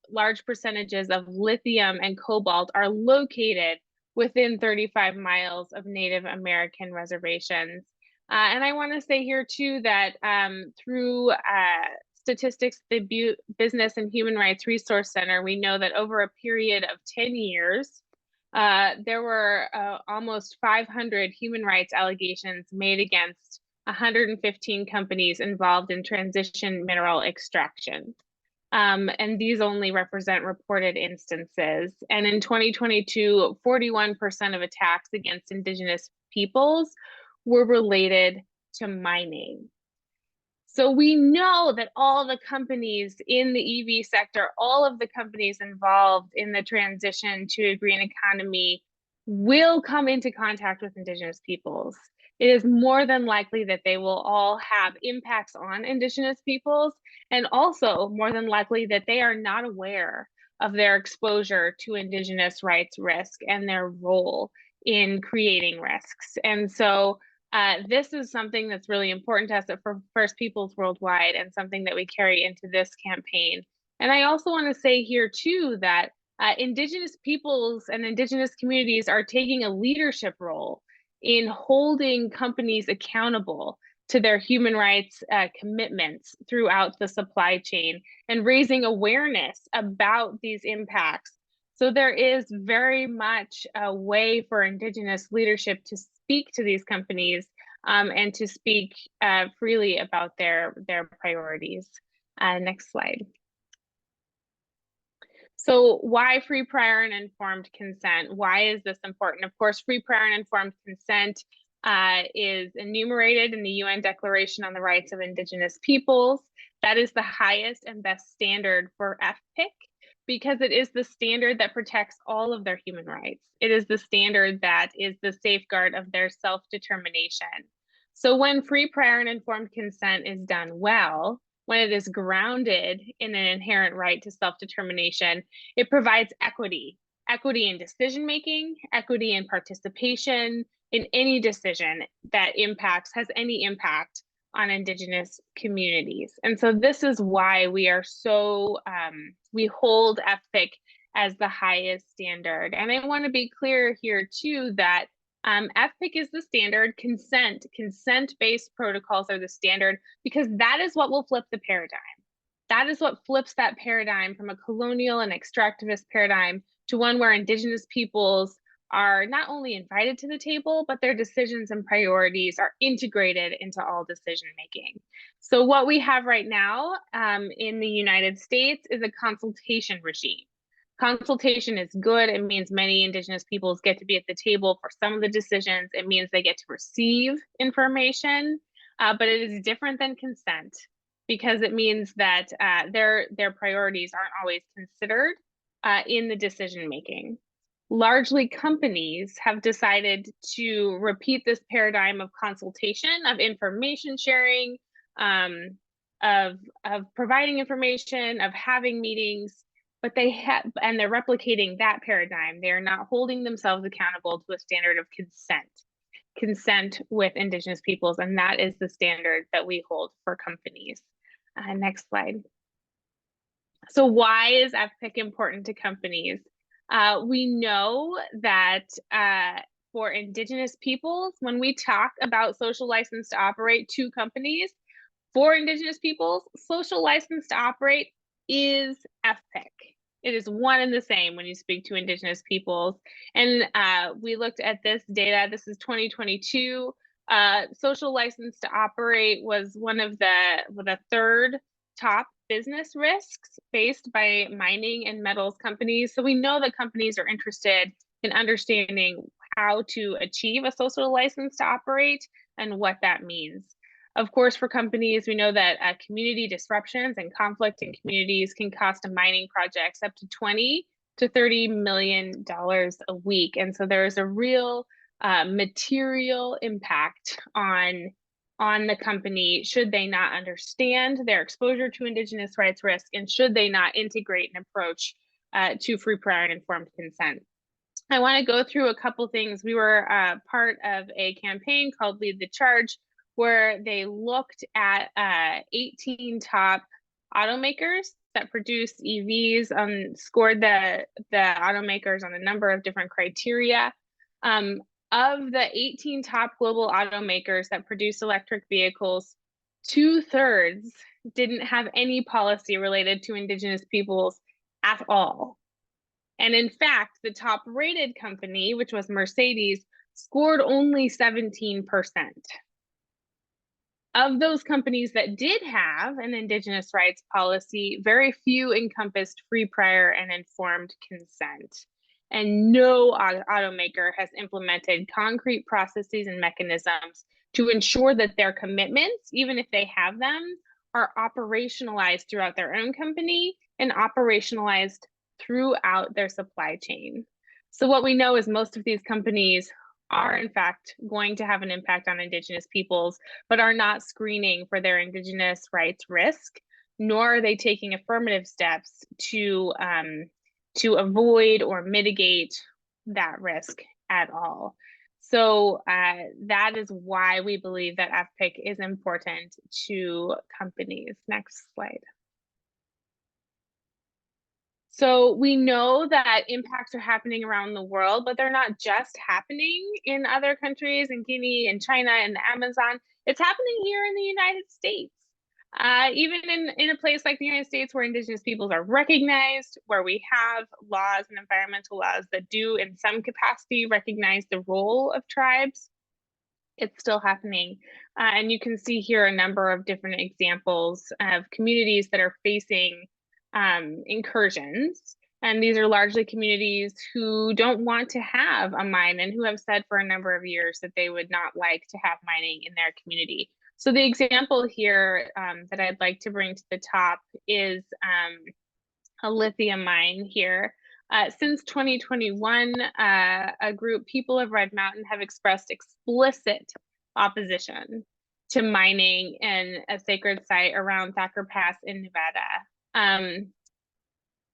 large percentages of lithium and cobalt are located within 35 miles of Native American reservations. And I want to say here too that through statistics, the Business and Human Rights Resource Center, we know that over a period of 10 years, there were almost 500 human rights allegations made against 115 companies involved in transition mineral extraction. And these only represent reported instances. And in 2022, 41% of attacks against Indigenous peoples were related to mining. So we know that all the companies in the EV sector, all of the companies involved in the transition to a green economy will come into contact with Indigenous peoples. It is more than likely that they will all have impacts on Indigenous peoples, and also more than likely that they are not aware of their exposure to Indigenous rights risk and their role in creating risks. And so this is something that's really important to us at First Peoples Worldwide, and something that we carry into this campaign. And I also want to say here too that Indigenous peoples and Indigenous communities are taking a leadership role in holding companies accountable to their human rights commitments throughout the supply chain and raising awareness about these impacts. So there is very much a way for Indigenous leadership to speak to these companies and to speak freely about their priorities. Next slide. So why free, prior, and informed consent? Why is this important? Of course, free, prior, and informed consent is enumerated in the UN Declaration on the Rights of Indigenous Peoples. That is the highest and best standard for FPIC, because it is the standard that protects all of their human rights. It is the standard that is the safeguard of their self-determination. So when free, prior, and informed consent is done well, when it is grounded in an inherent right to self-determination, it provides equity in decision-making, equity in participation, in any decision that has any impact on Indigenous communities. And so this is why we are so, we hold FPIC as the highest standard. And I want to be clear here too that FPIC is the standard, consent-based protocols are the standard, because that is what will flip the paradigm. That is what flips that paradigm from a colonial and extractivist paradigm to one where Indigenous peoples are not only invited to the table, but their decisions and priorities are integrated into all decision making. So what we have right now in the United States is a consultation regime. Consultation is good. It means many Indigenous peoples get to be at the table for some of the decisions. It means they get to receive information, but it is different than consent because it means that their priorities aren't always considered in the decision making. Largely, companies have decided to repeat this paradigm of consultation, of information sharing, of providing information, of having meetings, but they're replicating that paradigm. They are not holding themselves accountable to a standard of consent with Indigenous peoples, and that is the standard that we hold for companies. Next slide. So why is FPIC important to companies? We know that for Indigenous peoples, when we talk about social license to operate to companies, for Indigenous peoples, social license to operate is FPIC. It is one and the same when you speak to Indigenous peoples. And we looked at this data. This is 2022. Social license to operate was one of the third top business risks faced by mining and metals companies. So we know that companies are interested in understanding how to achieve a social license to operate and what that means. Of course, for companies, we know that community disruptions and conflict in communities can cost a mining projects up to $20 to $30 million a week. And so there is a real material impact on the company should they not understand their exposure to Indigenous rights risk, and should they not integrate an approach to free, prior, and informed consent. I want to go through a couple things. We were part of a campaign called Lead the Charge, where they looked at 18 top automakers that produce EVs, scored the automakers on a number of different criteria. Of the 18 top global automakers that produce electric vehicles, 2/3 didn't have any policy related to Indigenous peoples at all. And in fact, the top rated company, which was Mercedes, scored only 17%. Of those companies that did have an Indigenous rights policy, very few encompassed free, prior, and informed consent. And no automaker has implemented concrete processes and mechanisms to ensure that their commitments, even if they have them, are operationalized throughout their own company and operationalized throughout their supply chain. So what we know is most of these companies are in fact going to have an impact on Indigenous peoples, but are not screening for their Indigenous rights risk, nor are they taking affirmative steps to avoid or mitigate that risk at all. So that is why we believe that FPIC is important to companies. Next slide. So we know that impacts are happening around the world, but they're not just happening in other countries, in Guinea, in China, in the Amazon. It's happening here in the United States. Even in a place like the United States, where Indigenous peoples are recognized, where we have laws and environmental laws that do in some capacity recognize the role of tribes, it's still happening. And you can see here a number of different examples of communities that are facing incursions. And these are largely communities who don't want to have a mine and who have said for a number of years that they would not like to have mining in their community. So the example here that I'd like to bring to the top is a lithium mine here. Since 2021, a group, People of Red Mountain, have expressed explicit opposition to mining in a sacred site around Thacker Pass in Nevada.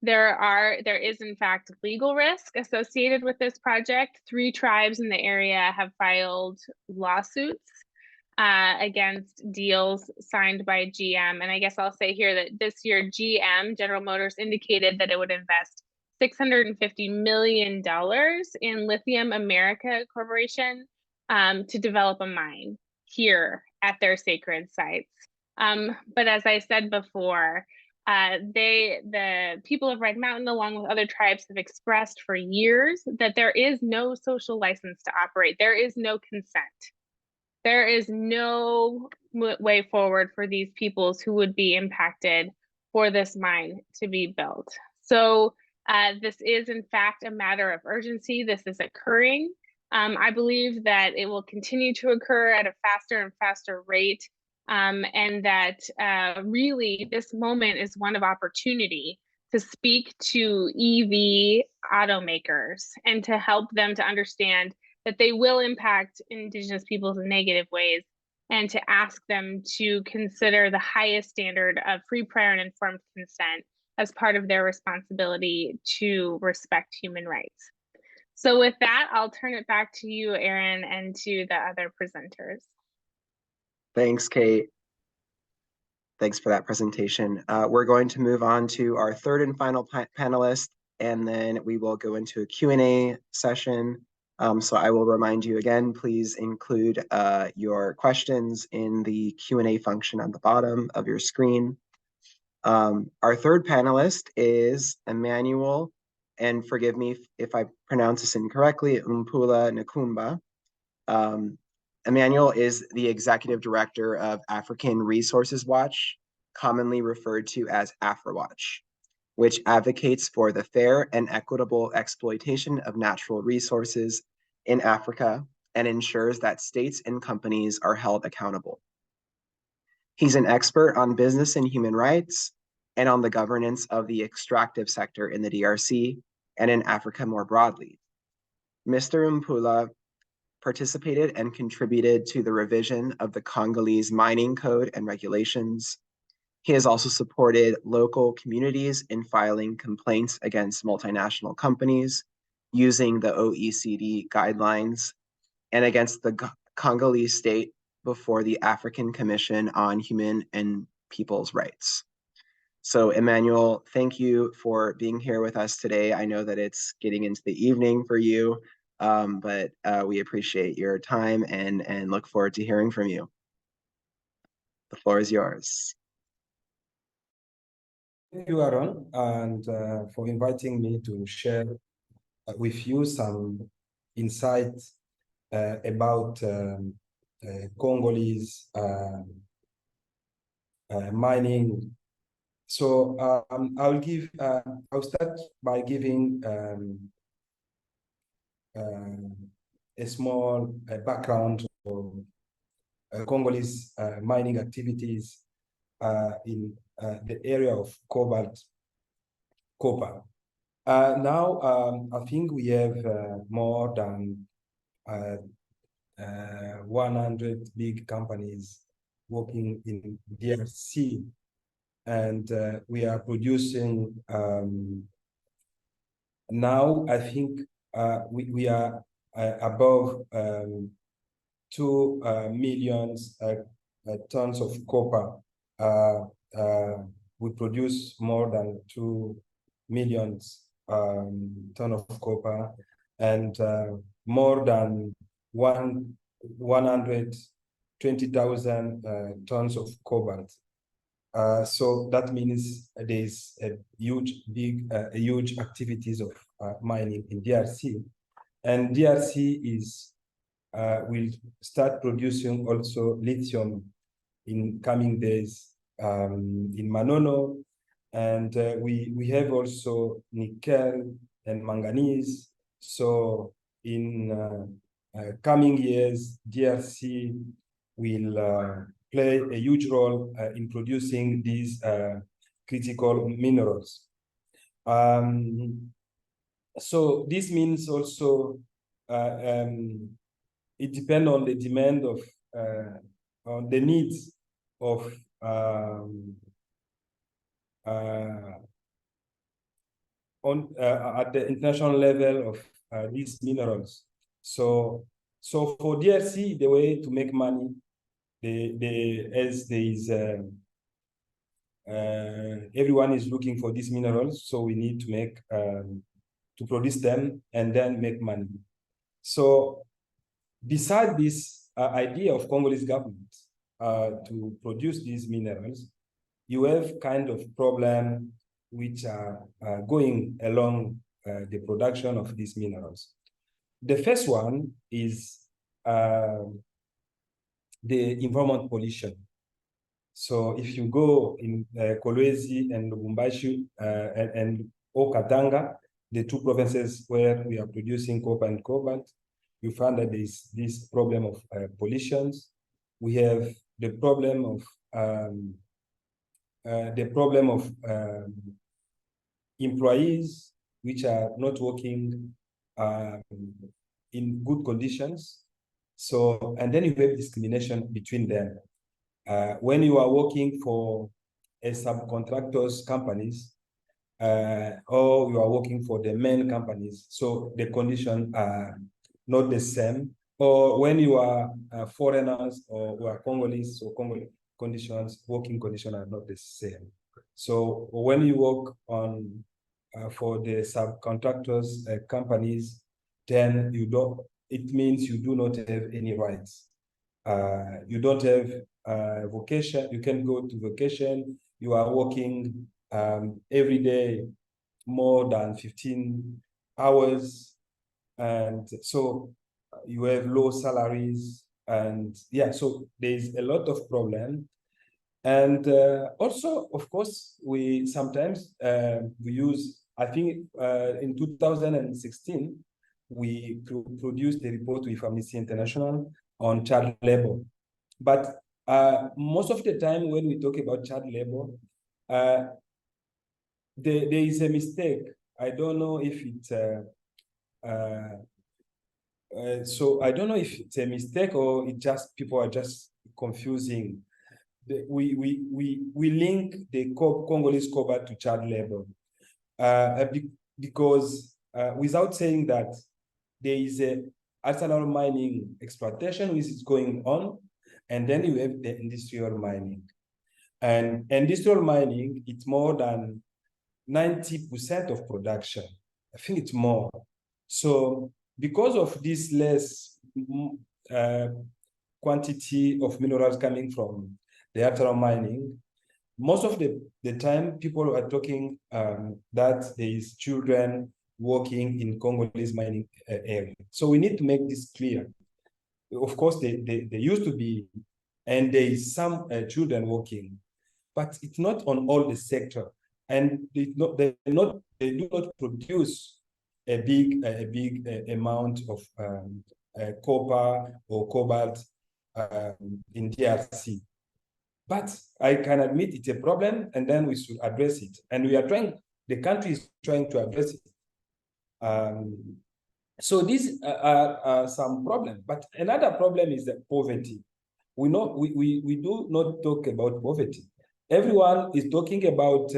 There is in fact legal risk associated with this project. 3 tribes in the area have filed lawsuits against deals signed by GM. And I guess I'll say here that this year GM, General Motors, indicated that it would invest $650 million in Lithium America Corporation to develop a mine here at their sacred sites. But as I said before, the people of Red Mountain, along with other tribes, have expressed for years that there is no social license to operate. There is no consent. There is no way forward for these peoples who would be impacted for this mine to be built. So this is in fact a matter of urgency. This is occurring. I believe that it will continue to occur at a faster and faster rate. And that really this moment is one of opportunity to speak to EV automakers and to help them to understand that they will impact Indigenous peoples in negative ways, and to ask them to consider the highest standard of free, prior, and informed consent as part of their responsibility to respect human rights. So with that, I'll turn it back to you, Aaron, and to the other presenters. Thanks, Kate. Thanks for that presentation. We're going to move on to our third and final panelist, and then we will go into a Q&A session. So I will remind you again, please include your questions in the Q&A function on the bottom of your screen. Our third panelist is Emmanuel, and forgive me if I pronounce this incorrectly, Umpula Nkumba. Emmanuel is the Executive Director of African Resources Watch, commonly referred to as AFREWATCH, which advocates for the fair and equitable exploitation of natural resources in Africa and ensures that states and companies are held accountable. He's an expert on business and human rights and on the governance of the extractive sector in the DRC and in Africa more broadly. Mr. Umpula participated and contributed to the revision of the Congolese mining code and regulations. He has also supported local communities in filing complaints against multinational companies using the OECD guidelines and against the Congolese state before the African Commission on Human and People's Rights. So Emmanuel, thank you for being here with us today. I know that it's getting into the evening for you, but we appreciate your time and look forward to hearing from you. The floor is yours. Thank you, Aaron, and for inviting me to share with you some insights about Congolese mining. So I'll start by giving a small background of Congolese mining activities in the area of copper. Now, I think we have more than 100 big companies working in DRC, and we are producing now, I think we are above 2 million tons of copper. We produce more than 2 million tons of copper and more than 120,000 tons of cobalt. So that means there's a huge activities of mining in DRC, and DRC will start producing also lithium in coming days in Manono, and we have also nickel and manganese. So in coming years, DRC will play a huge role in producing these critical minerals. So this means also it depends on the demand of on the needs of on at the international level of these minerals. So for DRC, the way to make money, as there is everyone is looking for these minerals, so we need to make to produce them and then make money. So beside this idea of Congolese government to produce these minerals, you have kind of problem which are going along the production of these minerals. The first one is the environment pollution. So if you go in Kolwezi and Lubumbashi and Okatanga, the two provinces where we are producing copper and cobalt, you find that there is this problem of pollutions. We have the problem of employees which are not working in good conditions. So, and then you have discrimination between them. When you are working for a subcontractors companies, or you are working for the main companies, so the conditions are not the same. Or when you are foreigners or you are Congolese, so Congolese conditions, working conditions are not the same. So when you work on for the subcontractors companies, then you don't. It means you do not have any rights. You don't have vocation. You can go to vacation. You are working every day more than 15 hours, and so you have low salaries, and yeah, so there's a lot of problem. And also, of course, we sometimes we use, I think in 2016, we produced a report with Amnesty International on child labor. But most of the time when we talk about child labor, there is a mistake. I don't know if it's so I don't know if it's a mistake or it just people are just confusing. We link the Congolese cobalt to child labor because without saying that there is a artisanal mining exploitation which is going on, and then you have the industrial mining. And industrial mining, it's more than 90% of production. I think it's more. So because of this less quantity of minerals coming from the artisanal mining, most of the time people are talking that there is children working in Congolese mining area. So we need to make this clear. Of course, they used to be, and there is some children working, but it's not on all the sector, and they do not produce a big amount of copper or cobalt in DRC. But I can admit it's a problem, and then we should address it. And we are trying, the country is trying to address it. So these are some problems. But another problem is the poverty. We do not talk about poverty. Everyone is talking about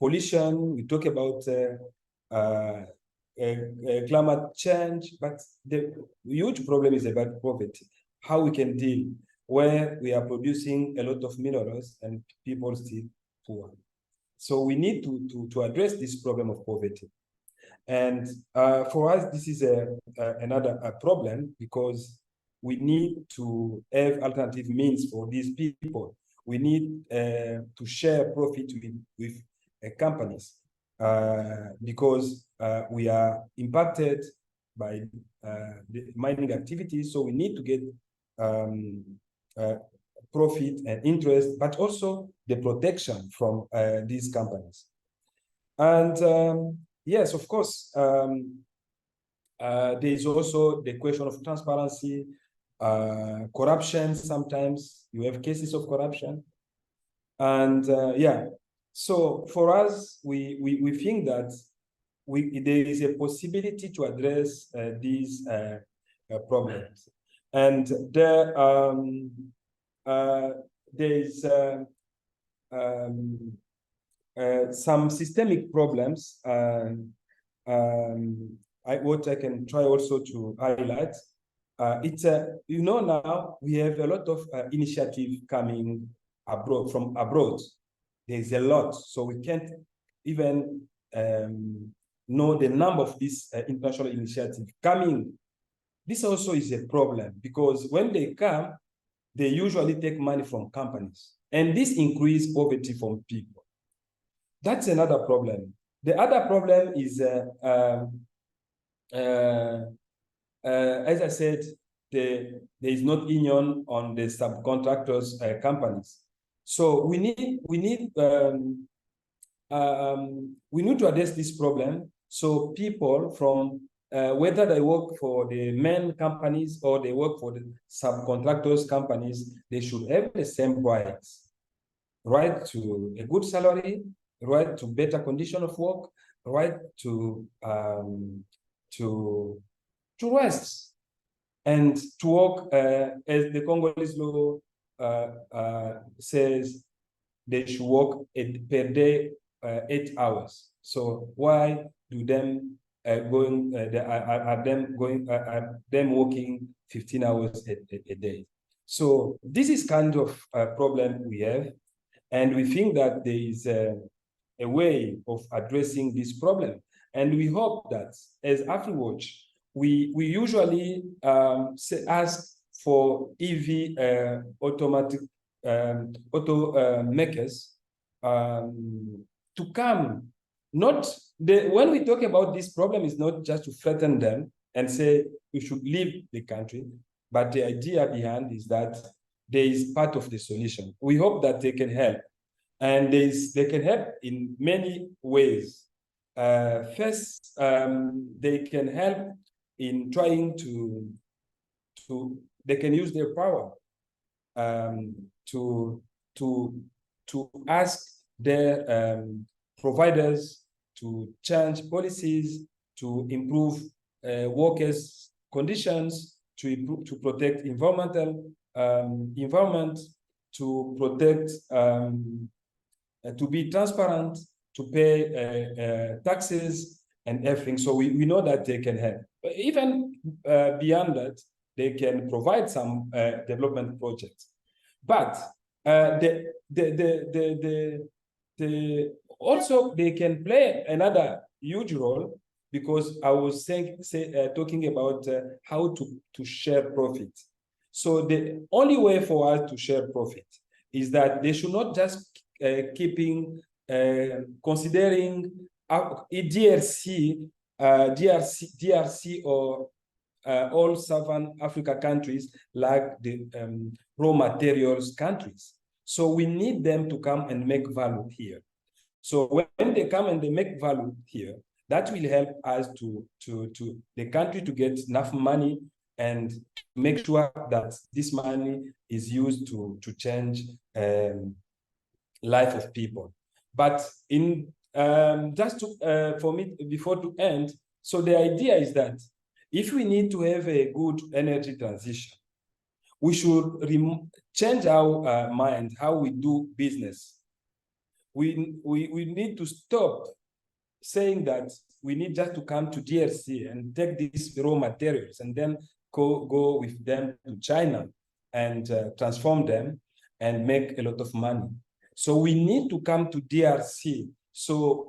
pollution. We talk about climate change, but the huge problem is about poverty. How we can deal where we are producing a lot of minerals and people still poor. So we need to address this problem of poverty. And for us, this is another problem because we need to have alternative means for these people. We need to share profit with companies because we are impacted by the mining activities. So we need to get profit and interest, but also the protection from these companies. And yes, of course, there is also the question of transparency, corruption. Sometimes you have cases of corruption. And yeah, so for us, we think that there is a possibility to address these problems. And there is some systemic problems. What I can try also to highlight, it's now we have a lot of initiative coming from abroad. There's a lot, so we can't even know the number of these international initiatives coming. This also is a problem because when they come, they usually take money from companies, and this increases poverty from people. That's another problem. The other problem is, as I said, there is not union on the subcontractors companies. So we need to address this problem. So people from whether they work for the main companies or they work for the subcontractors companies, they should have the same rights. Right to a good salary, right to better condition of work, right to rest and to work as the Congolese law says they should work per day 8 hours. So why do them them working 15 hours a day? So this is kind of a problem we have, and we think that there is a way of addressing this problem. And we hope that as AFREWATCH, we usually ask for EV automakers to come. When we talk about this problem, is not just to threaten them and say you should leave the country, but the idea behind is that there is part of the solution. We hope that they can help, and they can help in many ways. First, they can help in trying they can use their power to ask their providers to change policies, to improve workers' conditions, to protect environment, to protect, to be transparent, to pay taxes and everything. So we know that they can help. But even beyond that, they can provide some development projects. But also they can play another huge role, because I was talking about how to share profit. So the only way for us to share profit is that they should not just considering DRC or all Southern Africa countries like the raw materials countries. So we need them to come and make value here. So when they come and they make value here, that will help us to the country to get enough money and make sure that this money is used to change life of people. But in just to, for me, before to end, so the idea is that if we need to have a good energy transition, we should change our mind, how we do business. We need to stop saying that we need just to come to DRC and take these raw materials and then go with them to China and transform them and make a lot of money. So we need to come to DRC. So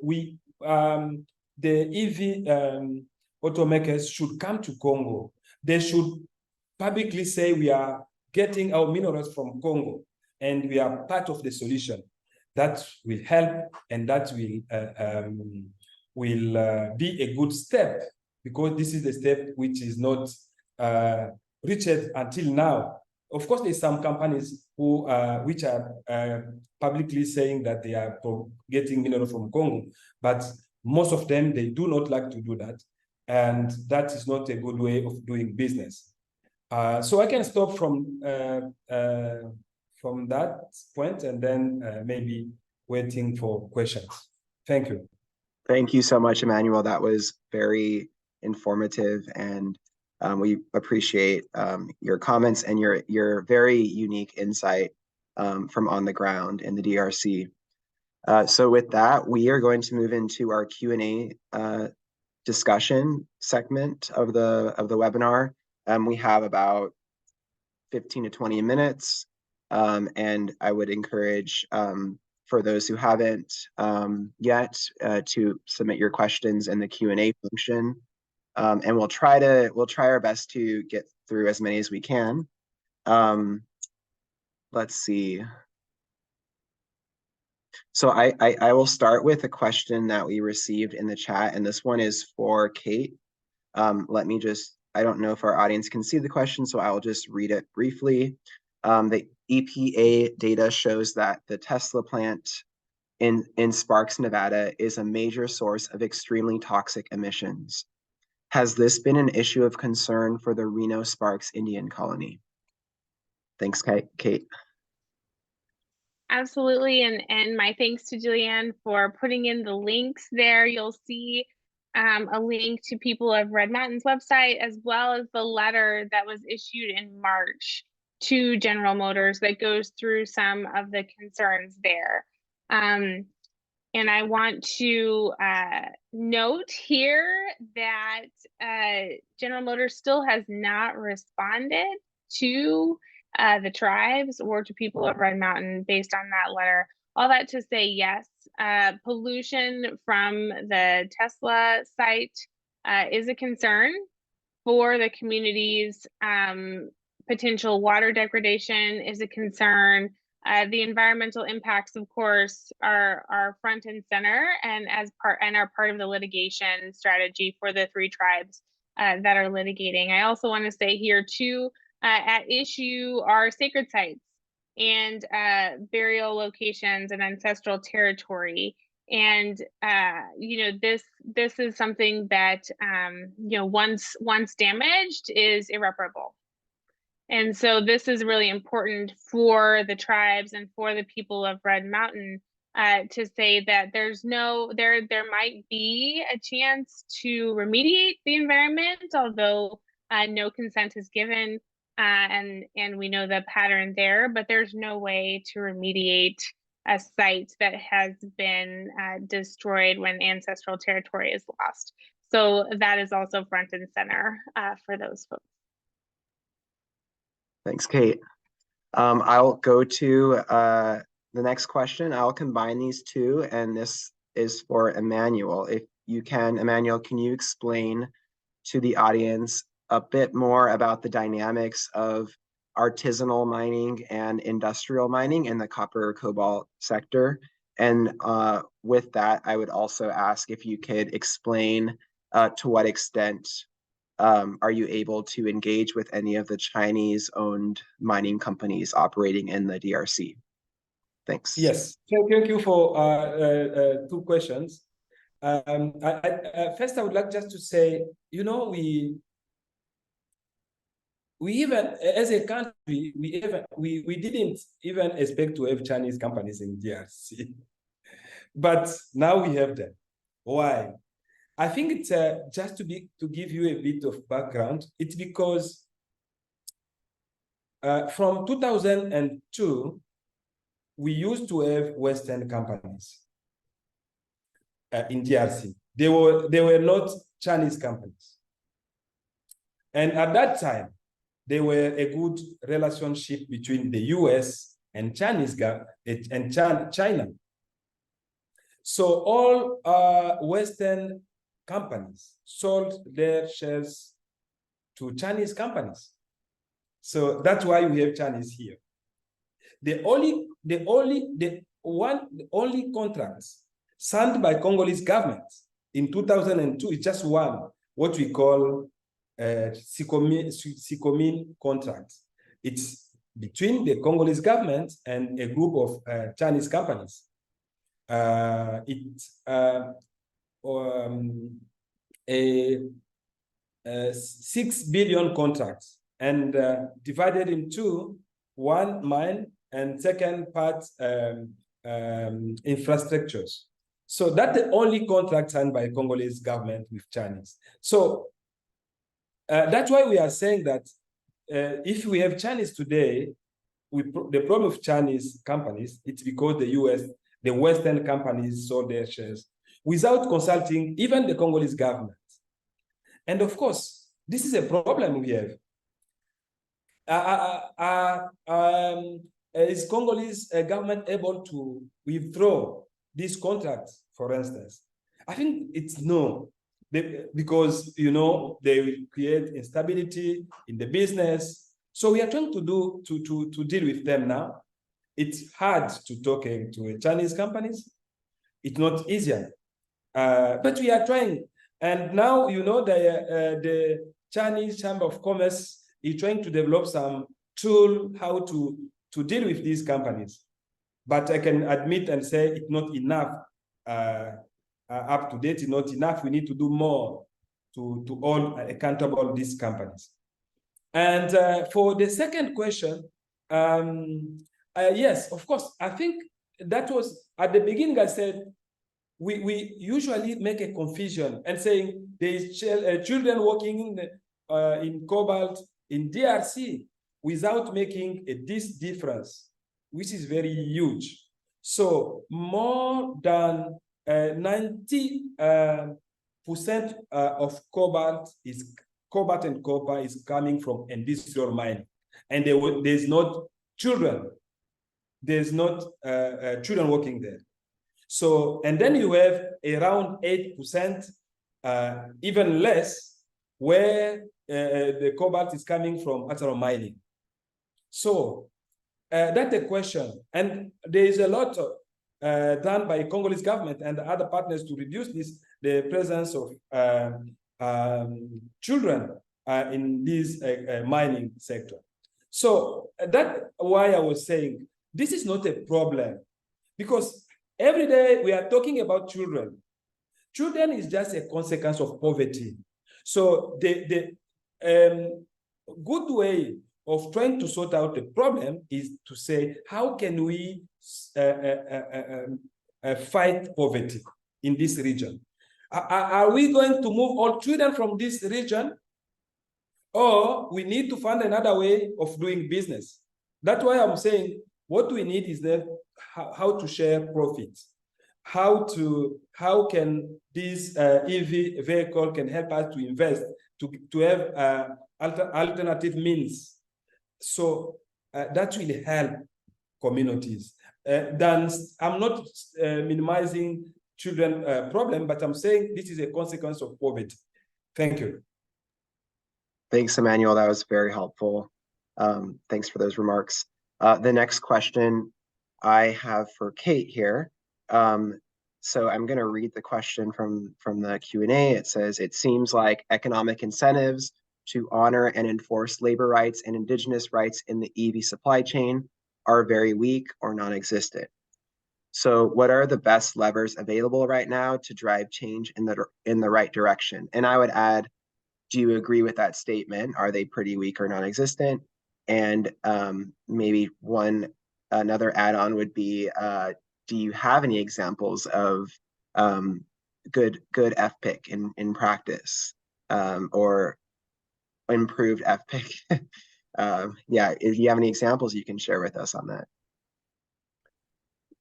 the EV automakers should come to Congo. They should publicly say we are getting our minerals from Congo and we are part of the solution. That will help, and that will be a good step, because this is the step which is not reached until now. Of course, there's some companies who which are publicly saying that they are getting minerals from Congo, but most of them, they do not like to do that, and that is not a good way of doing business. So I can stop from that point, and then maybe waiting for questions. Thank you. Thank you so much, Emmanuel. That was very informative, and we appreciate your comments and your very unique insight from on the ground in the DRC. So with that, we are going to move into our Q&A discussion segment of the webinar. We have about 15 to 20 minutes, and I would encourage for those who haven't yet to submit your questions in the Q&A function, and we'll try our best to get through as many as we can. Let's see. So I will start with a question that we received in the chat, and this one is for Kate. I don't know if our audience can see the question, so I'll just read it briefly. The EPA data shows that the Tesla plant in Sparks, Nevada is a major source of extremely toxic emissions. Has this been an issue of concern for the Reno Sparks Indian colony? Thanks, Kate. Absolutely, and my thanks to Julianne for putting in the links there. You'll see a link to People of Red Mountain's website, as well as the letter that was issued in March to General Motors that goes through some of the concerns there. And I want to note here that General Motors still has not responded to the tribes or to People of Red Mountain based on that letter. All that to say, yes, pollution from the Tesla site is a concern for the community's potential water degradation is a concern. The environmental impacts, of course, are front and center, and are part of the litigation strategy for the 3 tribes that are litigating. I also want to say here too, at issue are sacred sites and burial locations and ancestral territory. And this is something that once damaged is irreparable. And so this is really important for the tribes and for the people of Red Mountain to say that there might be a chance to remediate the environment, although no consent is given, and we know the pattern there, but there's no way to remediate a site that has been destroyed when ancestral territory is lost. So that is also front and center for those folks. Thanks, Kate. I'll go to the next question. I'll combine these two, and this is for Emmanuel. If you can, Emmanuel, can you explain to the audience a bit more about the dynamics of artisanal mining and industrial mining in the copper cobalt sector? And with that, I would also ask if you could explain to what extent are you able to engage with any of the Chinese-owned mining companies operating in the DRC? Thanks. Yes, thank you for 2 questions. First, I would like just to say, we even, as a country, we didn't even expect to have Chinese companies in DRC, but now we have them. Why? I think it's just to give you a bit of background. It's because from 2002, we used to have Western companies in DRC. They were not Chinese companies, and at that time, there were a good relationship between the US and China. So all Western companies sold their shares to Chinese companies. So that's why we have Chinese here. The only contracts signed by Congolese government in 2002 is just one, what we call Sikomin contract. It's between the Congolese government and a group of Chinese companies. It's a 6 billion contracts, and divided into 1 mine and second part infrastructures. So that's the only contract signed by Congolese government with Chinese. So that's why we are saying that if we have Chinese today, the problem of Chinese companies, it's because the US the Western companies sold their shares without consulting even the Congolese government. And of course, this is a problem we have. Is Congolese government able to withdraw these contracts, for instance? I think it's no, because they will create instability in the business. So we are trying to deal with them now. It's hard to talk to Chinese companies. It's not easier, but we are trying. And now the Chinese Chamber of Commerce is trying to develop some tool how to deal with these companies. But I can admit and say it's not enough, up to date, it's not enough. We need to do more to hold accountable these companies. And for the second question, yes, of course, I think that was, at the beginning I said, we usually make a confusion and saying there is children working in cobalt in DRC without making this difference, which is very huge. So more than 90% of cobalt and copper is coming from industrial mining, and there's not children. There's not children working there. So, and then you have around 8%, even less, where the cobalt is coming from natural mining. So that's a question. And there is a lot done by Congolese government and other partners to reduce the presence of children in this mining sector. So that's why I was saying this is not a problem, because every day we are talking about children. Children is just a consequence of poverty. So the good way of trying to sort out the problem is to say, how can we fight poverty in this region? Are we going to move all children from this region? Or we need to find another way of doing business? That's why I'm saying what we need is how to share profits. How can this EV vehicle can help us to invest, to have alternative means. So that will help communities. Then I'm not minimizing children problem, but I'm saying this is a consequence of poverty. Thank you. Thanks, Emmanuel. That was very helpful. Thanks for those remarks. The next question I have for Kate here. So I'm going to read the question from the Q&A. It says, it seems like economic incentives to honor and enforce labor rights and indigenous rights in the EV supply chain are very weak or non-existent. So what are the best levers available right now to drive change in the right direction? And I would add, do you agree with that statement? Are they pretty weak or non-existent? And maybe another add-on would be, do you have any examples of good FPIC in practice, or improved FPIC? Yeah, if you have any examples, you can share with us on that.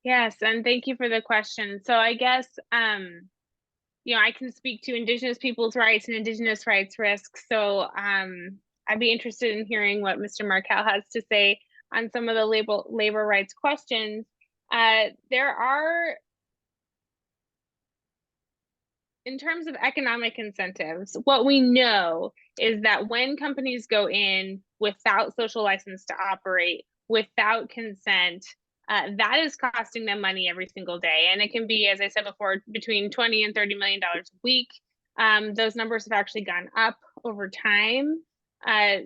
Yes, and thank you for the question. So I guess, I can speak to Indigenous people's rights and Indigenous rights risks. So I'd be interested in hearing what Mr. Markell has to say on some of the labor rights questions. There are, in terms of economic incentives, what we know is that when companies go in without social license to operate, without consent, that is costing them money every single day. And it can be, as I said before, between $20 and $30 million a week. Those numbers have actually gone up over time.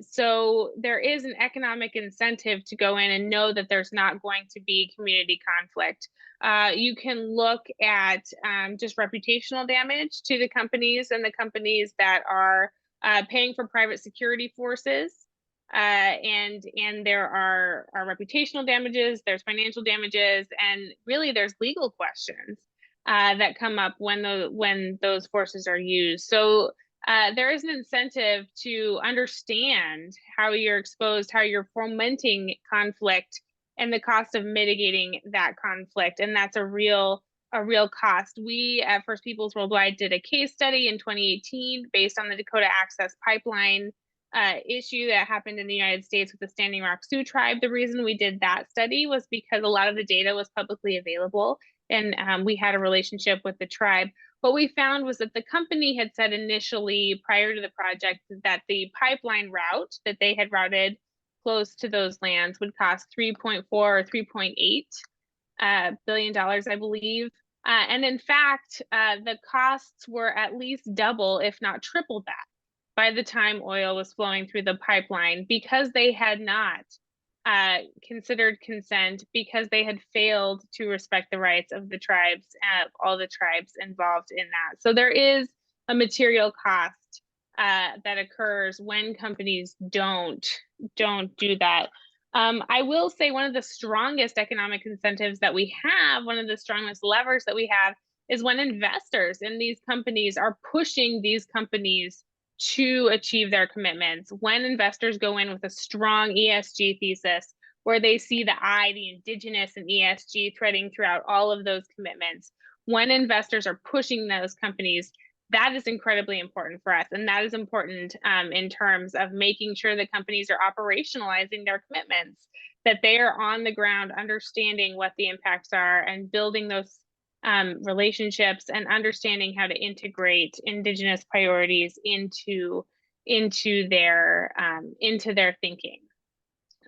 So there is an economic incentive to go in and know that there's not going to be community conflict. You can look at just reputational damage to the companies and the companies that are paying for private security forces. And there are reputational damages, there's financial damages, and really there's legal questions that come up when those forces are used. So there is an incentive to understand how you're exposed, how you're fomenting conflict, and the cost of mitigating that conflict. And that's a real cost. We at First Peoples Worldwide did a case study in 2018 based on the Dakota Access Pipeline issue that happened in the United States with the Standing Rock Sioux tribe. The reason we did that study was because a lot of the data was publicly available, and we had a relationship with the tribe. What we found was that the company had said initially, prior to the project, that the pipeline route that they had routed close to those lands would cost $3.4 or $3.8 billion, I believe. And in fact, the costs were at least double, if not triple that, by the time oil was flowing through the pipeline, because they had not considered consent, because they had failed to respect the rights of the tribes, all the tribes involved in that. So there is a material cost that occurs when companies don't do that. I will say one of the strongest economic incentives that we have, one of the strongest levers that we have, is when investors in these companies are pushing these companies to achieve their commitments. When investors go in with a strong ESG thesis, where they see the indigenous and ESG threading throughout all of those commitments, when investors are pushing those companies, that is incredibly important for us. And that is important in terms of making sure that companies are operationalizing their commitments, that they are on the ground understanding what the impacts are and building those relationships and understanding how to integrate indigenous priorities into their thinking.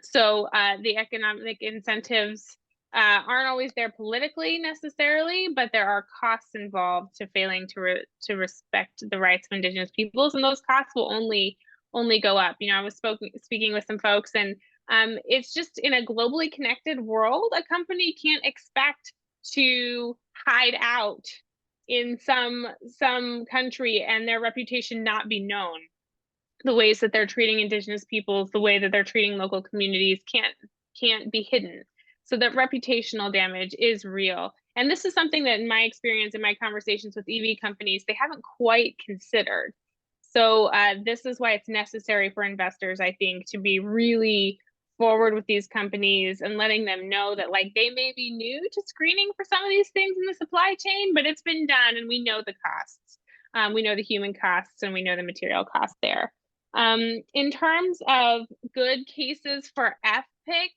So the economic incentives aren't always there politically necessarily, but there are costs involved to failing to respect the rights of indigenous peoples, and those costs will only go up. You know, I was speaking with some folks, and it's just, in a globally connected world, a company can't expect to hide out in some country and their reputation not be known. The ways that they're treating indigenous peoples, the way that they're treating local communities can't be hidden. So that reputational damage is real. And this is something that, in my experience, in my conversations with EV companies, they haven't quite considered. So this is why it's necessary for investors, I think, to be really forward with these companies and letting them know that, like, they may be new to screening for some of these things in the supply chain, but it's been done and we know the costs. We know the human costs and we know the material costs there. In terms of good cases for FPIC,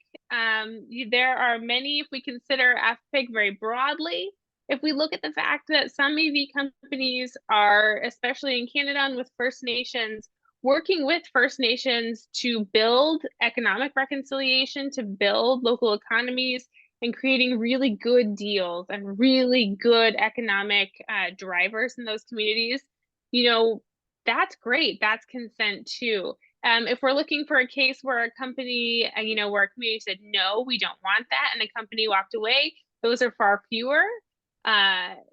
there are many. If we consider FPIC very broadly, if we look at the fact that some EV companies are, especially in Canada and with First Nations, working with First Nations to build economic reconciliation, to build local economies, and creating really good deals and really good economic drivers in those communities, you know, that's great. That's consent too. If we're looking for a case where a company, where a community said, no, we don't want that, and the company walked away, those are far fewer.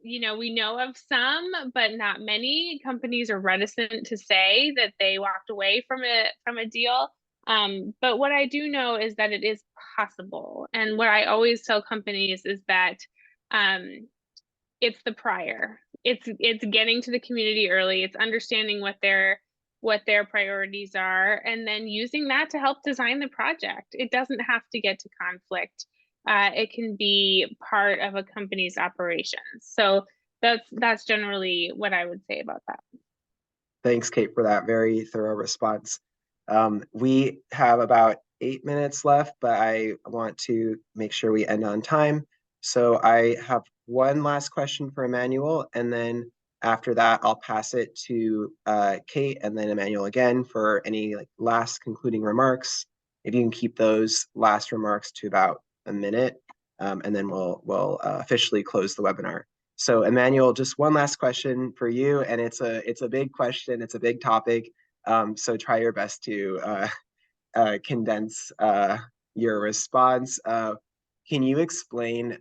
We know of some, but not many. Companies are reticent to say that they walked away from a deal. But what I do know is that it is possible. And what I always tell companies is that it's the prior. It's getting to the community early. It's understanding what their priorities are, and then using that to help design the project. It doesn't have to get to conflict. It can be part of a company's operations. So that's generally what I would say about that. Thanks, Kate, for that very thorough response. We have about 8 minutes left, but I want to make sure we end on time. So I have one last question for Emmanuel, and then after that, I'll pass it to Kate and then Emmanuel again for any last concluding remarks. If you can keep those last remarks to about a minute, and then we'll officially close the webinar. So Emmanuel, just one last question for you, and it's a big question, it's a big topic. So try your best to condense your response. Can you explain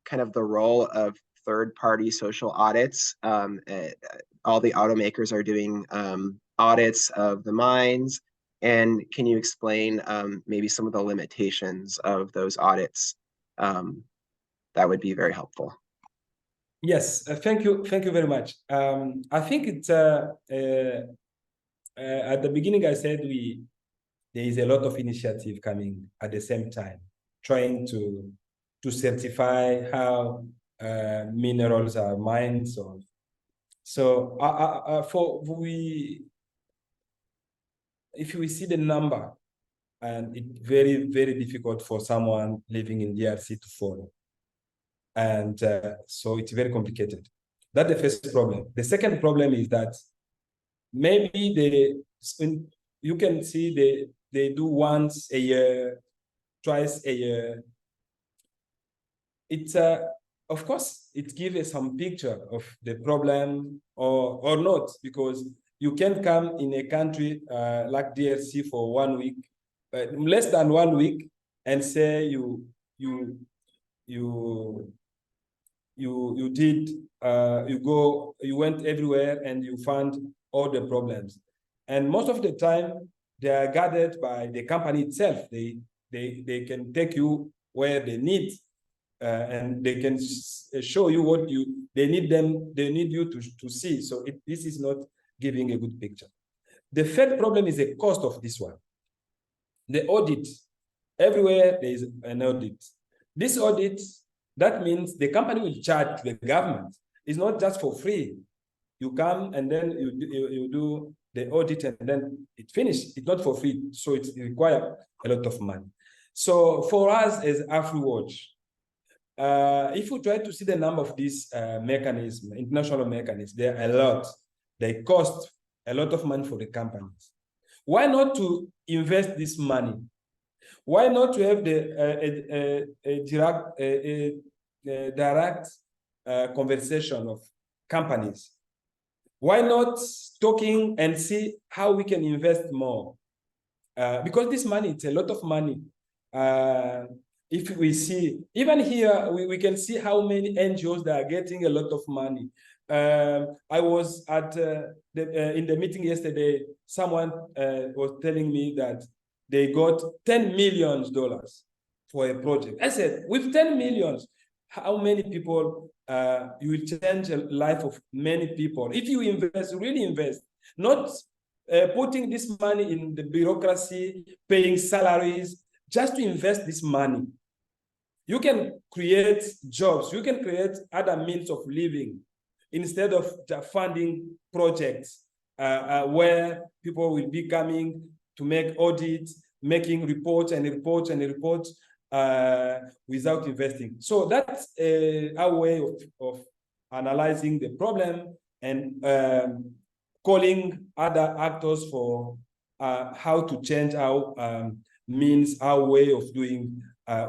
kind of the role of third-party social audits? All the automakers are doing audits of the mines, and can you explain maybe some of the limitations of those audits? That would be very helpful. Yes, thank you very much. I think it's at the beginning I said there is a lot of initiative coming at the same time. trying to certify how minerals are mined. So if we see the number, and it's very, very difficult for someone living in DRC to follow. And so it's very complicated. That's the first problem. The second problem is that maybe you can see they do once a year, twice a year. It's of course it gives some picture of the problem or not, because you can come in a country like DRC for 1 week, less than 1 week, and say you went everywhere and you found all the problems. And most of the time they are gathered by the company itself. They can take you where they need, and they can show you what they need you to see. So this is not giving a good picture. The third problem is the cost of this one. The audit. Everywhere there is an audit. This audit, that means the company will charge the government. It's not just for free. You come and then you do the audit and then it's finished. It's not for free, so it requires a lot of money. So for us as AFREWATCH, if we try to see the number of these mechanisms, international mechanisms, there are a lot. They cost a lot of money for the companies. Why not to invest this money? Why not to have a direct conversation of companies? Why not talking and see how we can invest more? Because this money, it's a lot of money. If we see, even here, we can see how many NGOs that are getting a lot of money. I was at in the meeting yesterday, someone was telling me that they got $10 million for a project. I said, with 10 million, how many people you will change the life of many people? If you invest, really invest, not putting this money in the bureaucracy, paying salaries, just to invest this money. You can create jobs, you can create other means of living instead of funding projects where people will be coming to make audits, making reports and reports and reports without investing. So that's our way of analyzing the problem and calling other actors for how to change our means, our way of doing,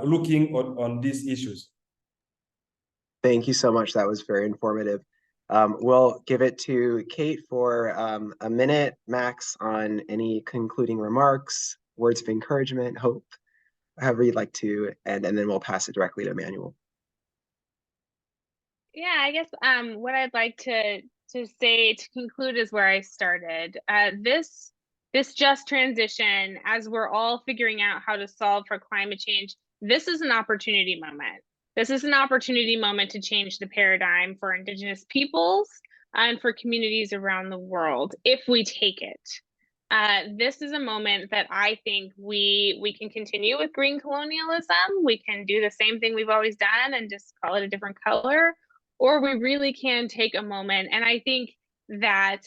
looking on these issues. Thank you so much. That was very informative. We'll give it to Kate for a minute max on any concluding remarks, words of encouragement, hope, however you'd like to, and then we'll pass it directly to Emmanuel. Yeah, I guess what I'd like to say to conclude is where I started. This just transition, as we're all figuring out how to solve for climate change, this is an opportunity moment. This is an opportunity moment to change the paradigm for Indigenous peoples and for communities around the world if we take it. This is a moment that I think we can continue with green colonialism. We can do the same thing we've always done and just call it a different color, or we really can take a moment. And I think that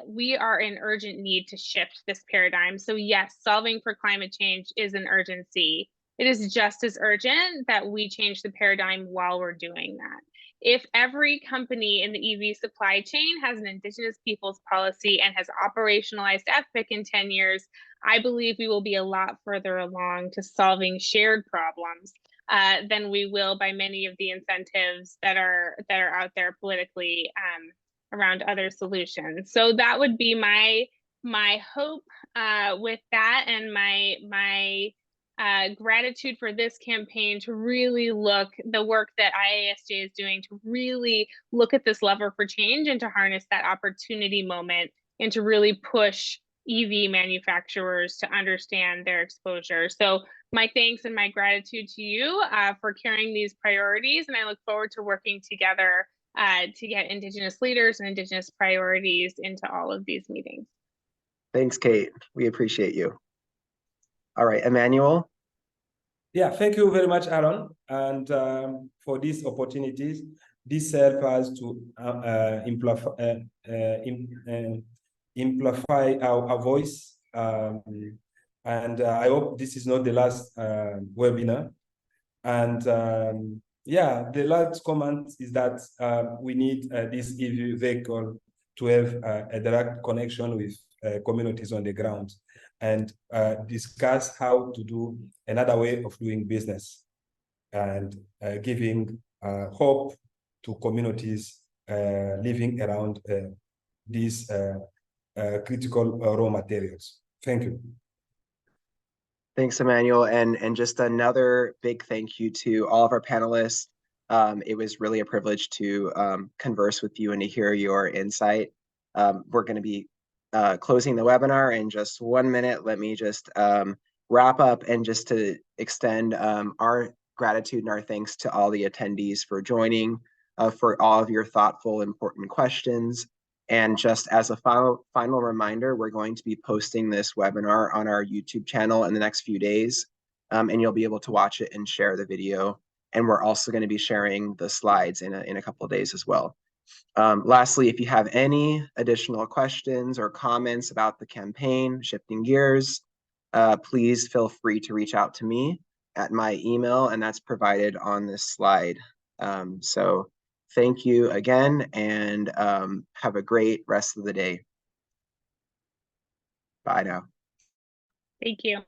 we are in urgent need to shift this paradigm. So yes, solving for climate change is an urgency. It is just as urgent that we change the paradigm while we're doing that. If every company in the EV supply chain has an Indigenous peoples policy and has operationalized FPIC in 10 years, I believe we will be a lot further along to solving shared problems than we will by many of the incentives that are out there politically around other solutions. So that would be my hope with that, and my gratitude for this campaign to really look, the work that IASJ is doing to really look at this lever for change and to harness that opportunity moment and to really push EV manufacturers to understand their exposure. So my thanks and my gratitude to you for carrying these priorities, and I look forward to working together to get Indigenous leaders and Indigenous priorities into all of these meetings. Thanks, Kate. We appreciate you. All right, Emmanuel. Yeah, thank you very much, Aaron, and for these opportunities. This helps us to amplify our voice, and I hope this is not the last webinar. And yeah, the last comment is that we need this EV vehicle to have a direct connection with communities on the ground, and discuss how to do another way of doing business, and giving hope to communities living around these critical raw materials. Thank you. Thanks, Emmanuel. And just another big thank you to all of our panelists. It was really a privilege to converse with you and to hear your insight. We're going to be closing the webinar in just 1 minute. Let me just wrap up and just to extend our gratitude and our thanks to all the attendees for joining, for all of your thoughtful, important questions. And just as a final reminder, we're going to be posting this webinar on our YouTube channel in the next few days, and you'll be able to watch it and share the video. And we're also going to be sharing the slides in a couple of days as well. Lastly, if you have any additional questions or comments about the campaign, shifting gears, please feel free to reach out to me at my email, and that's provided on this slide. So thank you again, and have a great rest of the day. Bye now. Thank you.